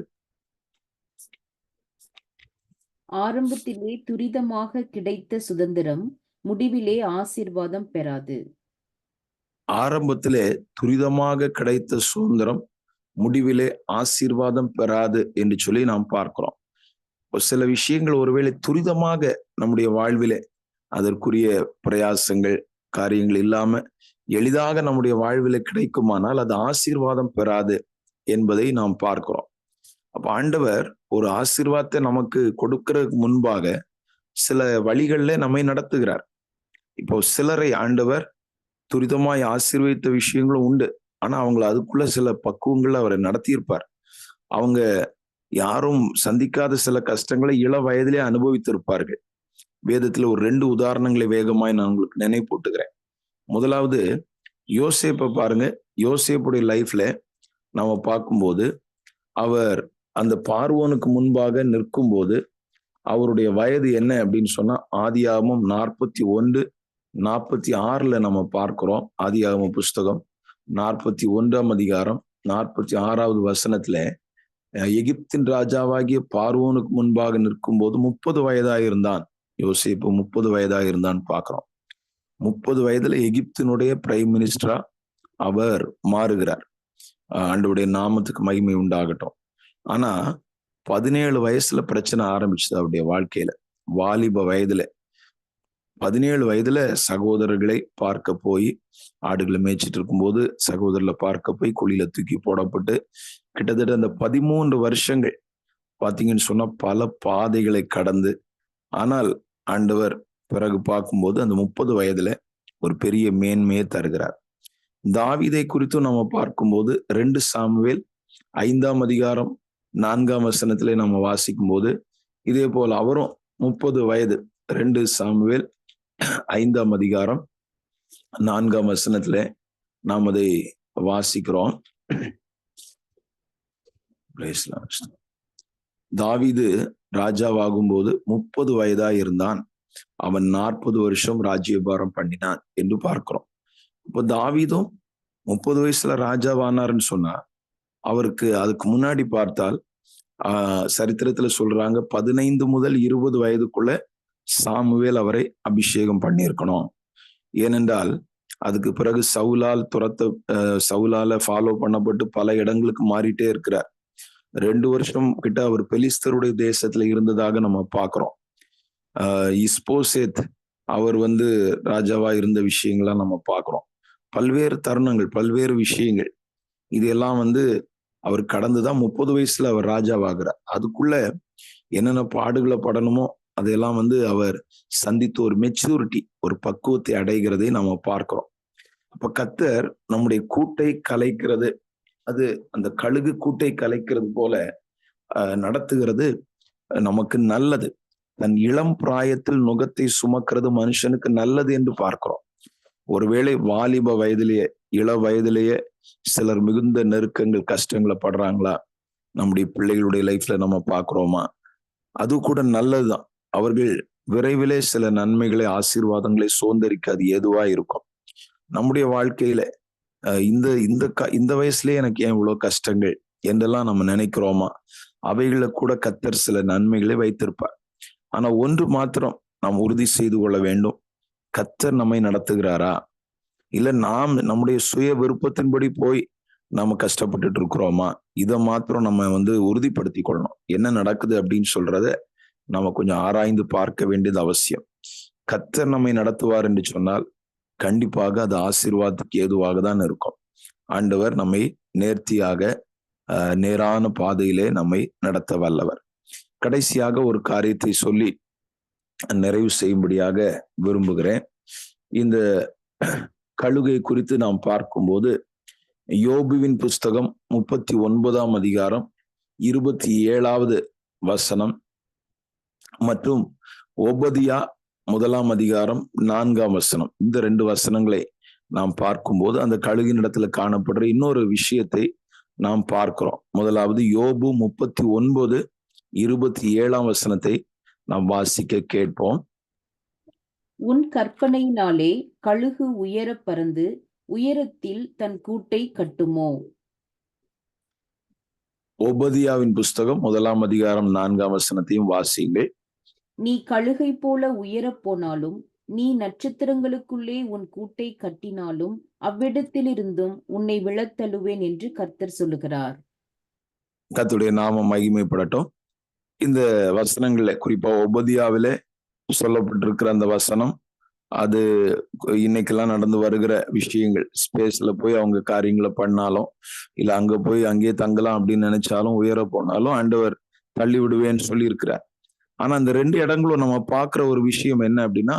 ஆரம்பத்திலே துரிதமாக கிடைத்த சுதந்திரம் முடிவிலே ஆசீர்வாதம் பெறாது. ஆரம்பத்திலே துரிதமாக கிடைத்த சுதந்திரம் முடிவிலே ஆசீர்வாதம் பெறாது என்று சொல்லி நாம் பார்க்கிறோம். சில விஷயங்கள் ஒருவேளை துரிதமாக நம்முடைய வாழ்விலே அதற்குரிய பிரயாசங்கள், காரியங்கள் இல்லாம எளிதாக நம்முடைய வாழ்விலே கிடைக்குமானால் அது ஆசீர்வாதம் பெறாது என்பதை நாம் பார்க்கிறோம். அப்ப ஆண்டவர் ஒரு ஆசீர்வாதத்தை நமக்கு கொடுக்கிறதுக்கு முன்பாக சில வழிகளிலே நம்மை நடத்துகிறார். இப்போ சிலரை ஆண்டவர் துரிதமாய் ஆசீர்வதித்த விஷயங்களும் உண்டு. ஆனா அவங்களை அதுக்குள்ள சில பக்குவங்கள் அவரை நடத்தியிருப்பார். அவங்க யாரும் சந்திக்காத சில கஷ்டங்களை இள வயதிலே அனுபவித்திருப்பார்கள். வேதத்துல ஒரு 2 உதாரணங்களை வேகமாய் நான் உங்களுக்கு நினைப்பூட்டுகிறேன். முதலாவது யோசேப்பை பாருங்க. யோசேப்புடைய லைஃப்ல நாம பார்க்கும்போது, அவர் அந்த பார்வோனுக்கு முன்பாக நிற்கும் போது அவருடைய வயது என்ன அப்படின்னு சொன்னா, ஆதியாகமம் 41:46 நம்ம பார்க்கிறோம். ஆதியாகம புஸ்தகம் 41ஆம் அதிகாரம் 46வது வசனத்துல, எகிப்தின் ராஜாவாகிய பார்வோனுக்கு முன்பாக நிற்கும் போது 30 வயதாயிருந்தான். யோசேப்பு 30 வயதாயிருந்தான் பார்க்கிறோம். 30 வயதுல எகிப்தினுடைய பிரைம் மினிஸ்டரா அவர் மாறுகிறார். ஆண்டவருடைய நாமத்துக்கு மகிமை உண்டாகட்டும். ஆனா 17 வயசுல பிரச்சனை ஆரம்பிச்சது அவருடைய வாழ்க்கையில. வாலிப வயதுல 17 வயதுல சகோதரர்களை பார்க்க போய், ஆடுகளை மேய்ச்சிட்டு இருக்கும்போது சகோதரர்களை பார்க்க போய் குழியில தூக்கி போடப்பட்டு, கிட்டத்தட்ட அந்த 13 வருஷங்கள் பாத்தீங்கன்னு சொன்னா பல பாதைகளை கடந்து, ஆனால் ஆண்டவர் பிறகு பார்க்கும்போது அந்த 30 வயதுல ஒரு பெரிய மேன்மையை தருகிறார். தாவீதை குறித்தும் நம்ம பார்க்கும்போது 2 சாமுவேல் 5ஆம் அதிகாரம் 4ஆம் வசனத்திலே நம்ம வாசிக்கும் போது இதே போல அவரும் 30 வயது. 2 சாமுவேல் 5ஆம் அதிகாரம் 4ஆம் வசனத்துல நாம் அதை வாசிக்கிறோம். தாவீது ராஜாவாகும் போது 30 வயதாய் இருந்தான். அவன் 40 வருஷம் ராஜ்யபாரம் பண்ணினான் என்று பார்க்கிறோம். இப்போ தாவீதும் 30 வயசுல ராஜாவானார்ன்னு சொன்னா, அவருக்கு அதுக்கு முன்னாடி பார்த்தால் சரித்திரத்துல சொல்றாங்க 15 முதல் 20 வயதுக்குள்ள சாமுவேல் அவரை அபிஷேகம் பண்ணியிருக்கணும். ஏனென்றால் அதுக்கு பிறகு சவுலால ஃபாலோ பண்ணப்பட்டு பல இடங்களுக்கு மாறிட்டே இருக்கிறார். 2 வருஷம் கிட்ட அவர் பெலிஸ்தருடைய தேசத்துல இருந்ததாக நம்ம பார்க்கிறோம். இஸ்போசேத் அவர் ராஜாவா இருந்த விஷயங்கள்லாம் நம்ம பார்க்கிறோம். பல்வேறு தருணங்கள், பல்வேறு விஷயங்கள், இதெல்லாம் அவர் கடந்துதான் 30 வயசுல அவர் ராஜாவாகிறார். அதுக்குள்ள என்னென்ன பாடுகளை படணுமோ அதையெல்லாம் அவர் சந்தித்து ஒரு மெச்சூரிட்டி, ஒரு பக்குவத்தை அடைகிறதை நம்ம பார்க்கிறோம். அப்ப கர்த்தர் நம்முடைய கூட்டை கலைக்கிறது, அது அந்த கழுகு கூட்டை கலைக்கிறது போல நடத்துகிறது நமக்கு நல்லது. தன் இளம் பிராயத்தில் நுகத்தை சுமக்கிறது மனுஷனுக்கு நல்லது என்று பார்க்கிறோம். ஒருவேளை வாலிப வயதிலேயே, இள வயதிலேயே சிலர் மிகுந்த நெருக்கங்கள், கஷ்டங்களை படுறாங்களா, நம்முடைய பிள்ளைகளுடைய லைஃப்ல நம்ம பார்க்கிறோமா? அது கூட நல்லதுதான். அவர்கள் விரைவிலே சில நன்மைகளை, ஆசீர்வாதங்களை சுதந்திரிக்க அது ஏதுவா இருக்கும். நம்முடைய வாழ்க்கையில இந்த வயசுலயே எனக்கு ஏன் இவ்வளவு கஷ்டங்கள் என்றெல்லாம் நம்ம நினைக்கிறோமா? அவைகளை கூட கர்த்தர் சில நன்மைகளை வைத்திருப்பார். ஆனா ஒன்று மாத்திரம் நாம் உறுதி செய்து கொள்ள வேண்டும். கர்த்தர் நம்மை நடத்துகிறாரா, இல்ல நாம் நம்முடைய சுய விருப்பத்தின்படி போய் நாம கஷ்டப்பட்டுட்டு இருக்கிறோமா? இதை மாத்திரம் நம்ம உறுதிப்படுத்தி கொள்ளணும். என்ன நடக்குது அப்படின்னு சொல்றத நம்ம கொஞ்சம் ஆராய்ந்து பார்க்க வேண்டியது அவசியம். கர்த்தர் நம்மை நடத்துவார் என்று சொன்னால் கண்டிப்பாக அது ஆசீர்வாதத்துக்கு ஏதுவாக தான் இருக்கும். ஆண்டவர் நம்மை நேர்த்தியாக நேரான பாதையிலே நம்மை நடத்த வல்லவர். கடைசியாக ஒரு காரியத்தை சொல்லி நிறைவு செய்யும்படியாக விரும்புகிறேன். இந்த கழுகை குறித்து நாம் பார்க்கும்போது யோபுவின் புஸ்தகம் 39ஆம் அதிகாரம் 27வது வசனம் மற்றும் ஒபதியா 1ஆம் அதிகாரம் 4ஆம் வசனம், இந்த 2 வசனங்களை நாம் பார்க்கும்போது அந்த கழுகின் இடத்துல காணப்படுற இன்னொரு விஷயத்தை நாம் பார்க்கிறோம். முதலாவது யோபு 39:27ஆம் வசனத்தை நாம் வாசிக்க கேட்போம். உன் கற்பனையினாலே கழுகு உயர பறந்து உயரத்தில் தன் கூட்டை கட்டுமோ? ஒபதியாவின் புஸ்தகம் 1ஆம் அதிகாரம் 4ஆம் வசனத்தையும் வாசியுங்கள். நீ கழுகை போல உயரப் போனாலும், நீ நட்சத்திரங்களுக்குள்ளே உன் கூட்டை கட்டினாலும் அவ்விடத்திலிருந்தும் உன்னை விழத்தழுவேன் என்று கர்த்தர் சொல்லுகிறார். கர்த்தருடைய நாமம் மகிமைப்படட்டும். இந்த வசனங்கள்ல குறிப்பா ஒபதியாவில சொல்லப்பட்டிருக்கிற அந்த வசனம், அது இன்னைக்கெல்லாம் நடந்து வருகிற விஷயங்கள். ஸ்பேஸ்ல போய் அவங்க காரியங்களை பண்ணாலும், இல்ல அங்க போய் அங்கேயே தங்கலாம் அப்படின்னு நினைச்சாலும், உயர போனாலும் ஆண்டவர் தள்ளி விடுவேன்னு சொல்லி இருக்கிறார். ஆனா அந்த 2 இடங்களும் நம்ம பார்க்கிற ஒரு விஷயம் என்ன அப்படின்னா,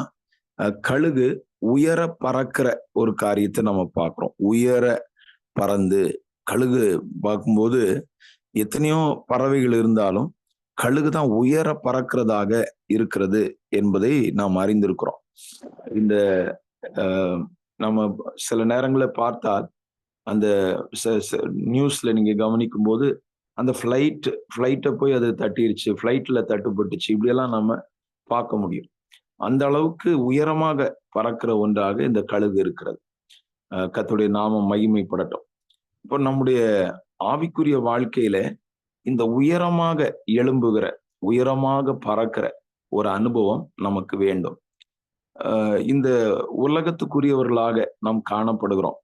கழுகு உயர பறக்கிற ஒரு காரியத்தை நம்ம பார்க்கிறோம். உயர பறந்து கழுகு பார்க்கும்போது எத்தனையோ பறவைகள் இருந்தாலும் கழுகு தான் உயர பறக்கிறதாக இருக்கிறது என்பதை நாம் அறிந்திருக்கிறோம். இந்த நம்ம சில நேரங்களில் பார்த்தால் அந்த நியூஸ்ல நீங்க கவனிக்கும் போது அந்த ஃபிளைட்டை போய் அது தட்டிருச்சு, ஃபிளைட்ல தட்டுப்பட்டுச்சு, இப்படியெல்லாம் நம்ம பார்க்க முடியும். அந்த அளவுக்கு உயரமாக பறக்கிற ஒன்றாக இந்த கழுகு இருக்கிறது. கர்த்தருடைய நாமம் மகிமைப்படட்டும். இப்போ நம்முடைய ஆவிக்குரிய வாழ்க்கையில இந்த உயரமாக எழும்புகிற, உயரமாக பறக்கிற ஒரு அனுபவம் நமக்கு வேண்டும். இந்த உலகத்துக்குரியவர்களாக நாம் காணப்படுகிறோம்.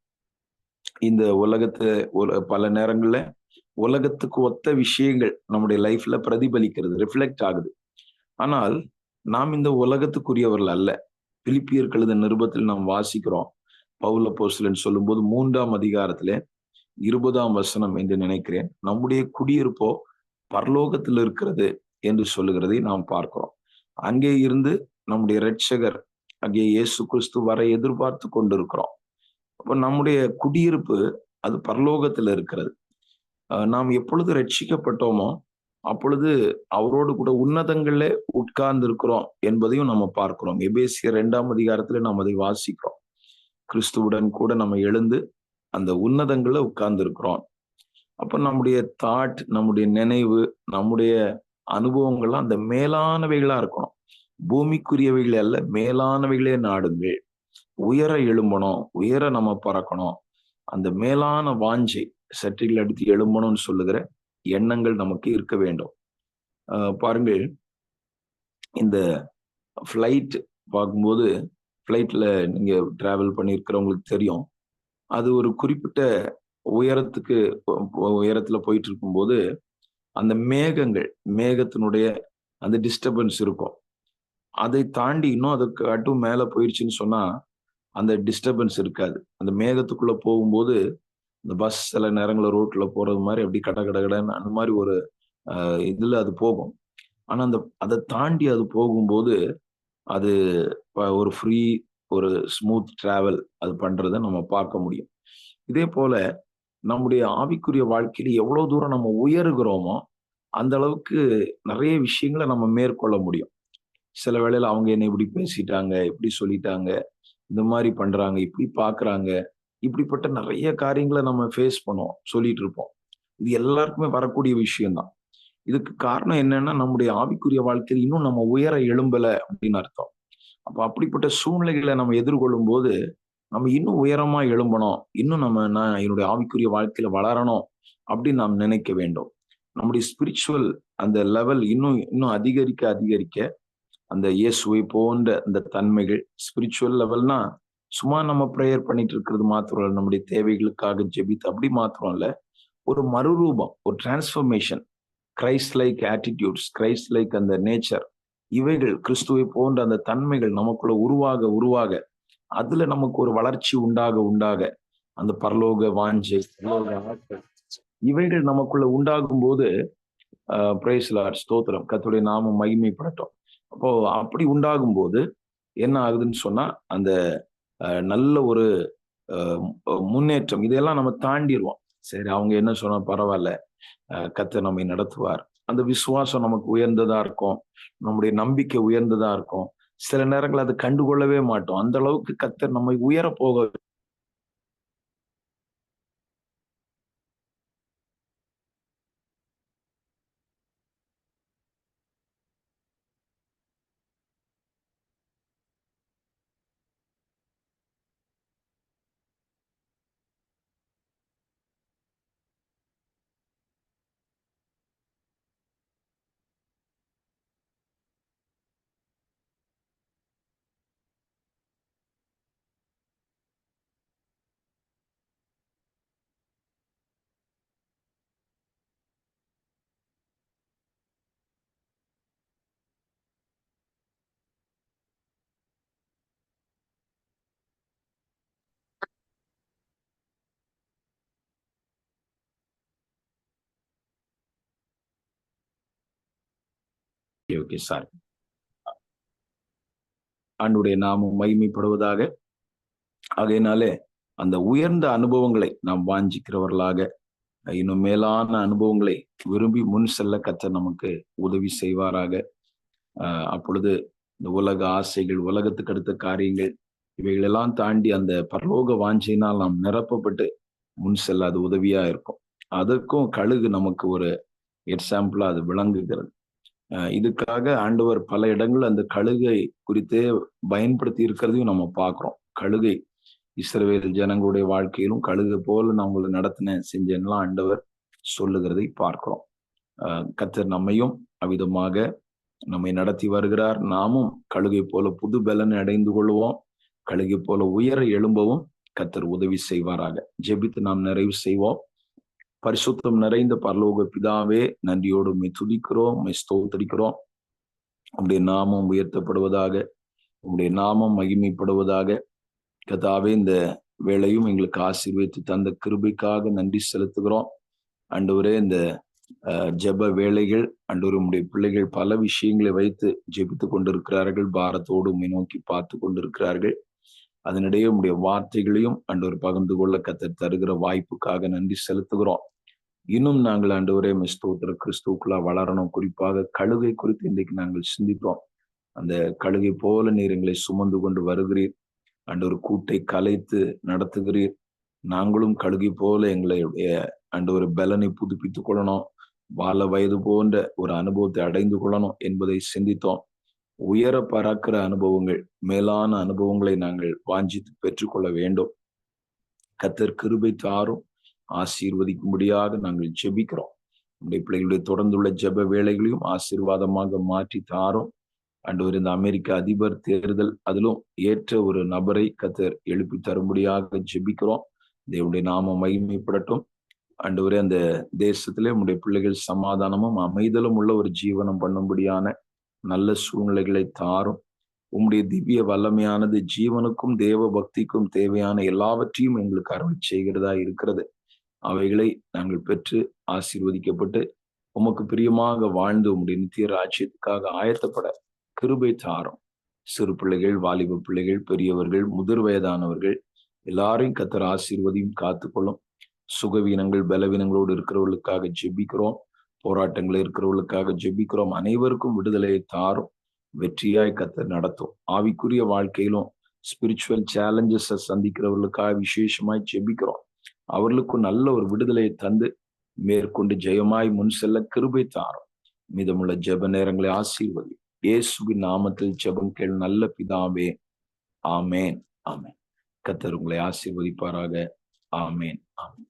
இந்த பல நேரங்கள்ல உலகத்துக்கு ஒத்த விஷயங்கள் நம்முடைய லைஃப்ல பிரதிபலிக்கிறது, ரிஃப்ளெக்ட் ஆகுது. ஆனால் நாம் இந்த உலகத்துக்குரியவர்கள் அல்ல. பிலிப்பியர் எழுதின நிருபத்தில் நாம் வாசிக்கிறோம். பவுல் அப்போஸ்தலன் சொல்லும்போது 3ஆம் அதிகாரத்திலே 20ஆம் வசனம் என்று நினைக்கிறேன், நம்முடைய குடியிருப்போ பரலோகத்தில் இருக்கிறது என்று சொல்லுகிறதை நாம் பார்க்கிறோம். அங்கே இருந்து நம்முடைய இரட்சகர் அங்கே இயேசு கிறிஸ்து வர எதிர்பார்த்து கொண்டிருக்கிறோம். அப்ப நம்முடைய குடியிருப்பு அது பரலோகத்தில் இருக்கிறது. நாம் எப்பொழுது ரட்சிக்கப்பட்டோமோ அப்பொழுது அவரோடு கூட உன்னதங்கள்ல உட்கார்ந்து இருக்கிறோம் என்பதையும் நம்ம பார்க்கிறோம். எபேசியர் 2ஆம் அதிகாரத்துல நாம் அதை வாசிக்கிறோம். கிறிஸ்துவுடன் கூட நம்ம எழுந்து அந்த உன்னதங்கள்ல உட்கார்ந்து இருக்கிறோம். அப்ப நம்முடைய தாட், நம்முடைய நினைவு, நம்முடைய அனுபவங்கள்லாம் அந்த மேலானவைகளா இருக்கணும். பூமிக்குரியவைகள் அல்ல, மேலானவைகளே நாடுங்கள். உயர எழும்பணும், உயர நம்ம பறக்கணும். அந்த மேலான வாஞ்சை, சற்றிகள் அடித்து எழும்பணும்னு சொல்லுகிற எண்ணங்கள் நமக்கு இருக்க வேண்டும். பாருங்கள், இந்த ஃபிளைட் பார்க்கும்போது ஃப்ளைட்ல நீங்க டிராவல் பண்ணியிருக்கிறவங்களுக்கு தெரியும். அது ஒரு குறிப்பிட்ட உயரத்துக்கு உயரத்துல போயிட்டு இருக்கும்போது அந்த மேகத்தினுடைய அந்த டிஸ்டர்பன்ஸ் இருக்கும். அதை தாண்டி இன்னும் அதுக்கு அட்டும் மேல போயிடுச்சுன்னு சொன்னா அந்த டிஸ்டர்பன்ஸ் இருக்காது. அந்த மேகத்துக்குள்ள போகும்போது இந்த பஸ் சில நேரங்கள்ல ரோட்ல போறது மாதிரி அப்படி கட கட கடன்னு அந்த மாதிரி ஒரு இதுல அது போகும். ஆனா அதை தாண்டி அது போகும்போது அது ஒரு ஃப்ரீ ஒரு ஸ்மூத் டிராவல் அது பண்றதை நம்ம பார்க்க முடியும். இதே போல நம்முடைய ஆவிக்குரிய வாழ்க்கையில எவ்வளவு தூரம் நம்ம உயருகிறோமோ அந்த அளவுக்கு நிறைய விஷயங்களை நம்ம மேற்கொள்ள முடியும். சில வேளையில அவங்க என்ன இப்படி பேசிட்டாங்க, இப்படி சொல்லிட்டாங்க, இந்த மாதிரி பண்றாங்க, இப்படி பாக்குறாங்க, இப்படிப்பட்ட நிறைய காரியங்களை நம்ம ஃபேஸ் பண்ணுவோம், சொல்லிட்டு இருப்போம். இது எல்லாருக்குமே வரக்கூடிய விஷயம்தான். இதுக்கு காரணம் என்னன்னா நம்முடைய ஆவிக்குரிய வாழ்க்கையில் இன்னும் நம்ம உயர எழும்பல அப்படின்னு அர்த்தம். அப்ப அப்படிப்பட்ட சூழ்நிலைகளை நம்ம எதிர்கொள்ளும் போது நம்ம இன்னும் உயரமா எழும்பணும், இன்னும் நான் என்னுடைய ஆவிக்குரிய வாழ்க்கையில வளரணும் அப்படின்னு நாம் நினைக்க வேண்டும். நம்முடைய ஸ்பிரிச்சுவல் அந்த லெவல் இன்னும் இன்னும் அதிகரிக்க அதிகரிக்க அந்த இயேசுவை போன்ற அந்த தன்மைகள் ஸ்பிரிச்சுவல் லெவல்னா சும்மா நம்ம ப்ரேயர் பண்ணிட்டு இருக்கிறது மாத்திரம் இல்லை, நம்முடைய தேவைகளுக்காக ஜெபித்து அப்படி மாத்திரம் இல்ல, ஒரு மறுரூபம், ஒரு transformation, Christ like attitudes, Christ like அந்த நேச்சர், இவைகள் கிறிஸ்துவை போன்ற அந்த தன்மைகள் நமக்குள்ள உருவாக உருவாக அதுல நமக்கு ஒரு வளர்ச்சி உண்டாக உண்டாக அந்த பரலோக வாஞ்சை இவைகள் நமக்குள்ள உண்டாகும் போது பிரைஸ் லார்ட், ஸ்தோத்திரம், கர்த்தருடைய நாமம் மகிமைப்படட்டும். அப்போ அப்படி உண்டாகும் போது என்ன ஆகுதுன்னு சொன்னா அந்த நல்ல ஒரு முன்னேற்றம் இதெல்லாம் நம்ம தாண்டிடுவோம். சரி, அவங்க என்ன சொன்னா பரவாயில்ல, கர்த்தர் நம்மை நடத்துவார். அந்த விசுவாசம் நமக்கு உயர்ந்ததா இருக்கும், நம்முடைய நம்பிக்கை உயர்ந்ததா இருக்கும். சில நேரங்கள் அதை கண்டுகொள்ளவே மாட்டோம். அந்த அளவுக்கு கர்த்தர் நம்மை உயர போக ஓகே சார், ஆண்டுடைய நாமம் மகிமைப்படுவதாக. ஆகையினாலே அந்த உயர்ந்த அனுபவங்களை நாம் வாஞ்சிக்கிறவர்களாக இன்னும் மேலான அனுபவங்களை விரும்பி முன் செல்ல கர்த்தர் நமக்கு உதவி செய்வாராக. அப்பொழுது இந்த உலக ஆசைகள், உலகத்துக்கு அடுத்த காரியங்கள் இவைகளெல்லாம் தாண்டி அந்த பரலோக வாஞ்சையினால் நாம் நிரப்பப்பட்டு முன் செல்ல அது உதவியா இருக்கும். அதற்கும் கழுகு நமக்கு ஒரு எக்ஸாம்பிளா அது விளங்குகிறது. இதுக்காக ஆண்டவர் பல இடங்கள் அந்த கழுகை குறித்தே பயன்படுத்தி இருக்கிறதையும் நம்ம பார்க்கிறோம். கழுகை இஸ்ரவேல் ஜனங்களுடைய வாழ்க்கையிலும் கழுகு போல நான் உங்களை நடத்தினேன் செஞ்சேன்லாம் ஆண்டவர் சொல்லுகிறதை பார்க்கிறோம். கர்த்தர் நம்மையும் அவ்விதமாக நம்மை நடத்தி வருகிறார். நாமும் கழுகை போல புது பலனை அடைந்து கொள்வோம், கழுகை போல உயர எழும்பவும் கர்த்தர் உதவி செய்வாராக. ஜெபித்து நாம் நிறைவு செய்வோம். பரிசுத்தம் நிறைந்த பரலோக பிதாவே, நன்றியோடு உம்மை துதிக்கிறோம், உம்மை ஸ்தோத்திரிக்கிறோம். உம்முடைய நாமம் உயர்த்தப்படுவதாக, உம்முடைய நாமம் மகிமைப்படுவதாக. கர்த்தாவே, இந்த வேளையும் எங்களுக்கு ஆசீர்வதித்து தந்த கிருபைக்காக நன்றி செலுத்துகிறோம். ஆண்டவரே, இந்த ஜெப வேளைகள் ஆண்டவரே, உம்முடைய பிள்ளைகள் பல விஷயங்களை வைத்து ஜெபித்து கொண்டிருக்கிறார்கள், பாரத்தோடு உம்மை நோக்கி பார்த்து கொண்டிருக்கிறார்கள். அதனிடையே உம்முடைய வார்த்தைகளையும் ஆண்டவர் பகிர்ந்து கொள்ள கர்த்தர் தருகிற வாய்ப்புக்காக நன்றி செலுத்துகிறோம். இன்னும் நாங்கள் ஆண்டவரே ஸ்தோத்திர கிறிஸ்துவுக்குள்ளா வளரணும். குறிப்பாக கழுகை குறித்து இன்றைக்கு நாங்கள் சிந்தித்தோம். அந்த கழுகை போல நீர் எங்களை சுமந்து கொண்டு வருகிறீர், ஆண்டவர் கூட்டை கலைத்து நடத்துகிறீர். நாங்களும் கழுகை போல எங்களுடைய ஆண்டவர் பலனை புதுப்பித்துக் கொள்ளணும், வாழ வயது போன்ற ஒரு அனுபவத்தை அடைந்து கொள்ளணும் என்பதை சிந்தித்தோம். உயர பறக்கிற அனுபவங்கள், மேலான அனுபவங்களை நாங்கள் வாஞ்சித்து பெற்றுக்கொள்ள வேண்டும். கர்த்தர் கிருபை தாரும், ஆசீர்வதிக்கும்படியாக நாங்கள் ஜெபிக்கிறோம். நம்முடைய பிள்ளைகளுடைய தொடர்ந்துள்ள ஜெப வேளைகளையும் ஆசீர்வாதமாக மாற்றி தாரும். ஆண்டவரே, இந்த அமெரிக்க அதிபர் தேர்தல் அதிலும் ஏற்ற ஒரு நபரை கர்த்தர் எழுப்பி தரும்படியாக ஜெபிக்கிறோம். தேவனுடைய நாமம் மகிமைப்படட்டும். ஆண்டவரே, அந்த தேசத்திலே உம்முடைய பிள்ளைகள் சமாதானமும் அமைதலும் உள்ள ஒரு ஜீவனம் பண்ணும்படியான நல்ல சூழ்நிலைகளை தாரும். உம்முடைய திவ்ய வல்லமையானது ஜீவனுக்கும் தேவ பக்திக்கும் தேவையான எல்லாவற்றையும் எங்களுக்கு அருளி செய்கிறதா இருக்கிறது. அவைகளை நாங்கள் பெற்று ஆசீர்வதிக்கப்பட்டு உமக்கு பிரியமாக வாழ்ந்து உம்முடைய நித்திய ராஜ்யத்துக்காக ஆயத்தப்பட கிருபை தாரும். சிறு பிள்ளைகள், வாலிப பிள்ளைகள், பெரியவர்கள், முதிர் வயதானவர்கள் எல்லாரையும் கர்த்தர் ஆசீர்வதியும் காத்துக்கொள்ளும். சுகவீனங்கள், பலவீனங்களோடு இருக்கிறவர்களுக்காக ஜெபிக்கிறோம். போராட்டங்கள் இருக்கிறவர்களுக்காக ஜெபிக்கிறோம். அனைவருக்கும் விடுதலையை தாரும். வெற்றியாய் கர்த்தர் நடத்தும். ஆவிக்குரிய வாழ்க்கையிலும் ஸ்பிரிச்சுவல் சேலஞ்சஸை சந்திக்கிறவர்களுக்காக விசேஷமாய் ஜெபிக்கிறோம். அவர்களுக்கும் நல்ல ஒரு விடுதலையை தந்து மேற்கொண்டு ஜெயமாய் முன் செல்ல கிருபை தாரும். மீதமுள்ள ஜெப நேரங்களை ஆசீர்வதி. இயேசுவின் நாமத்தில் ஜெபம் கேள் நல்ல பிதாவே. ஆமேன், ஆமேன். கர்த்தர் உங்களை ஆசீர்வதிப்பாராக. ஆமேன், ஆமேன்.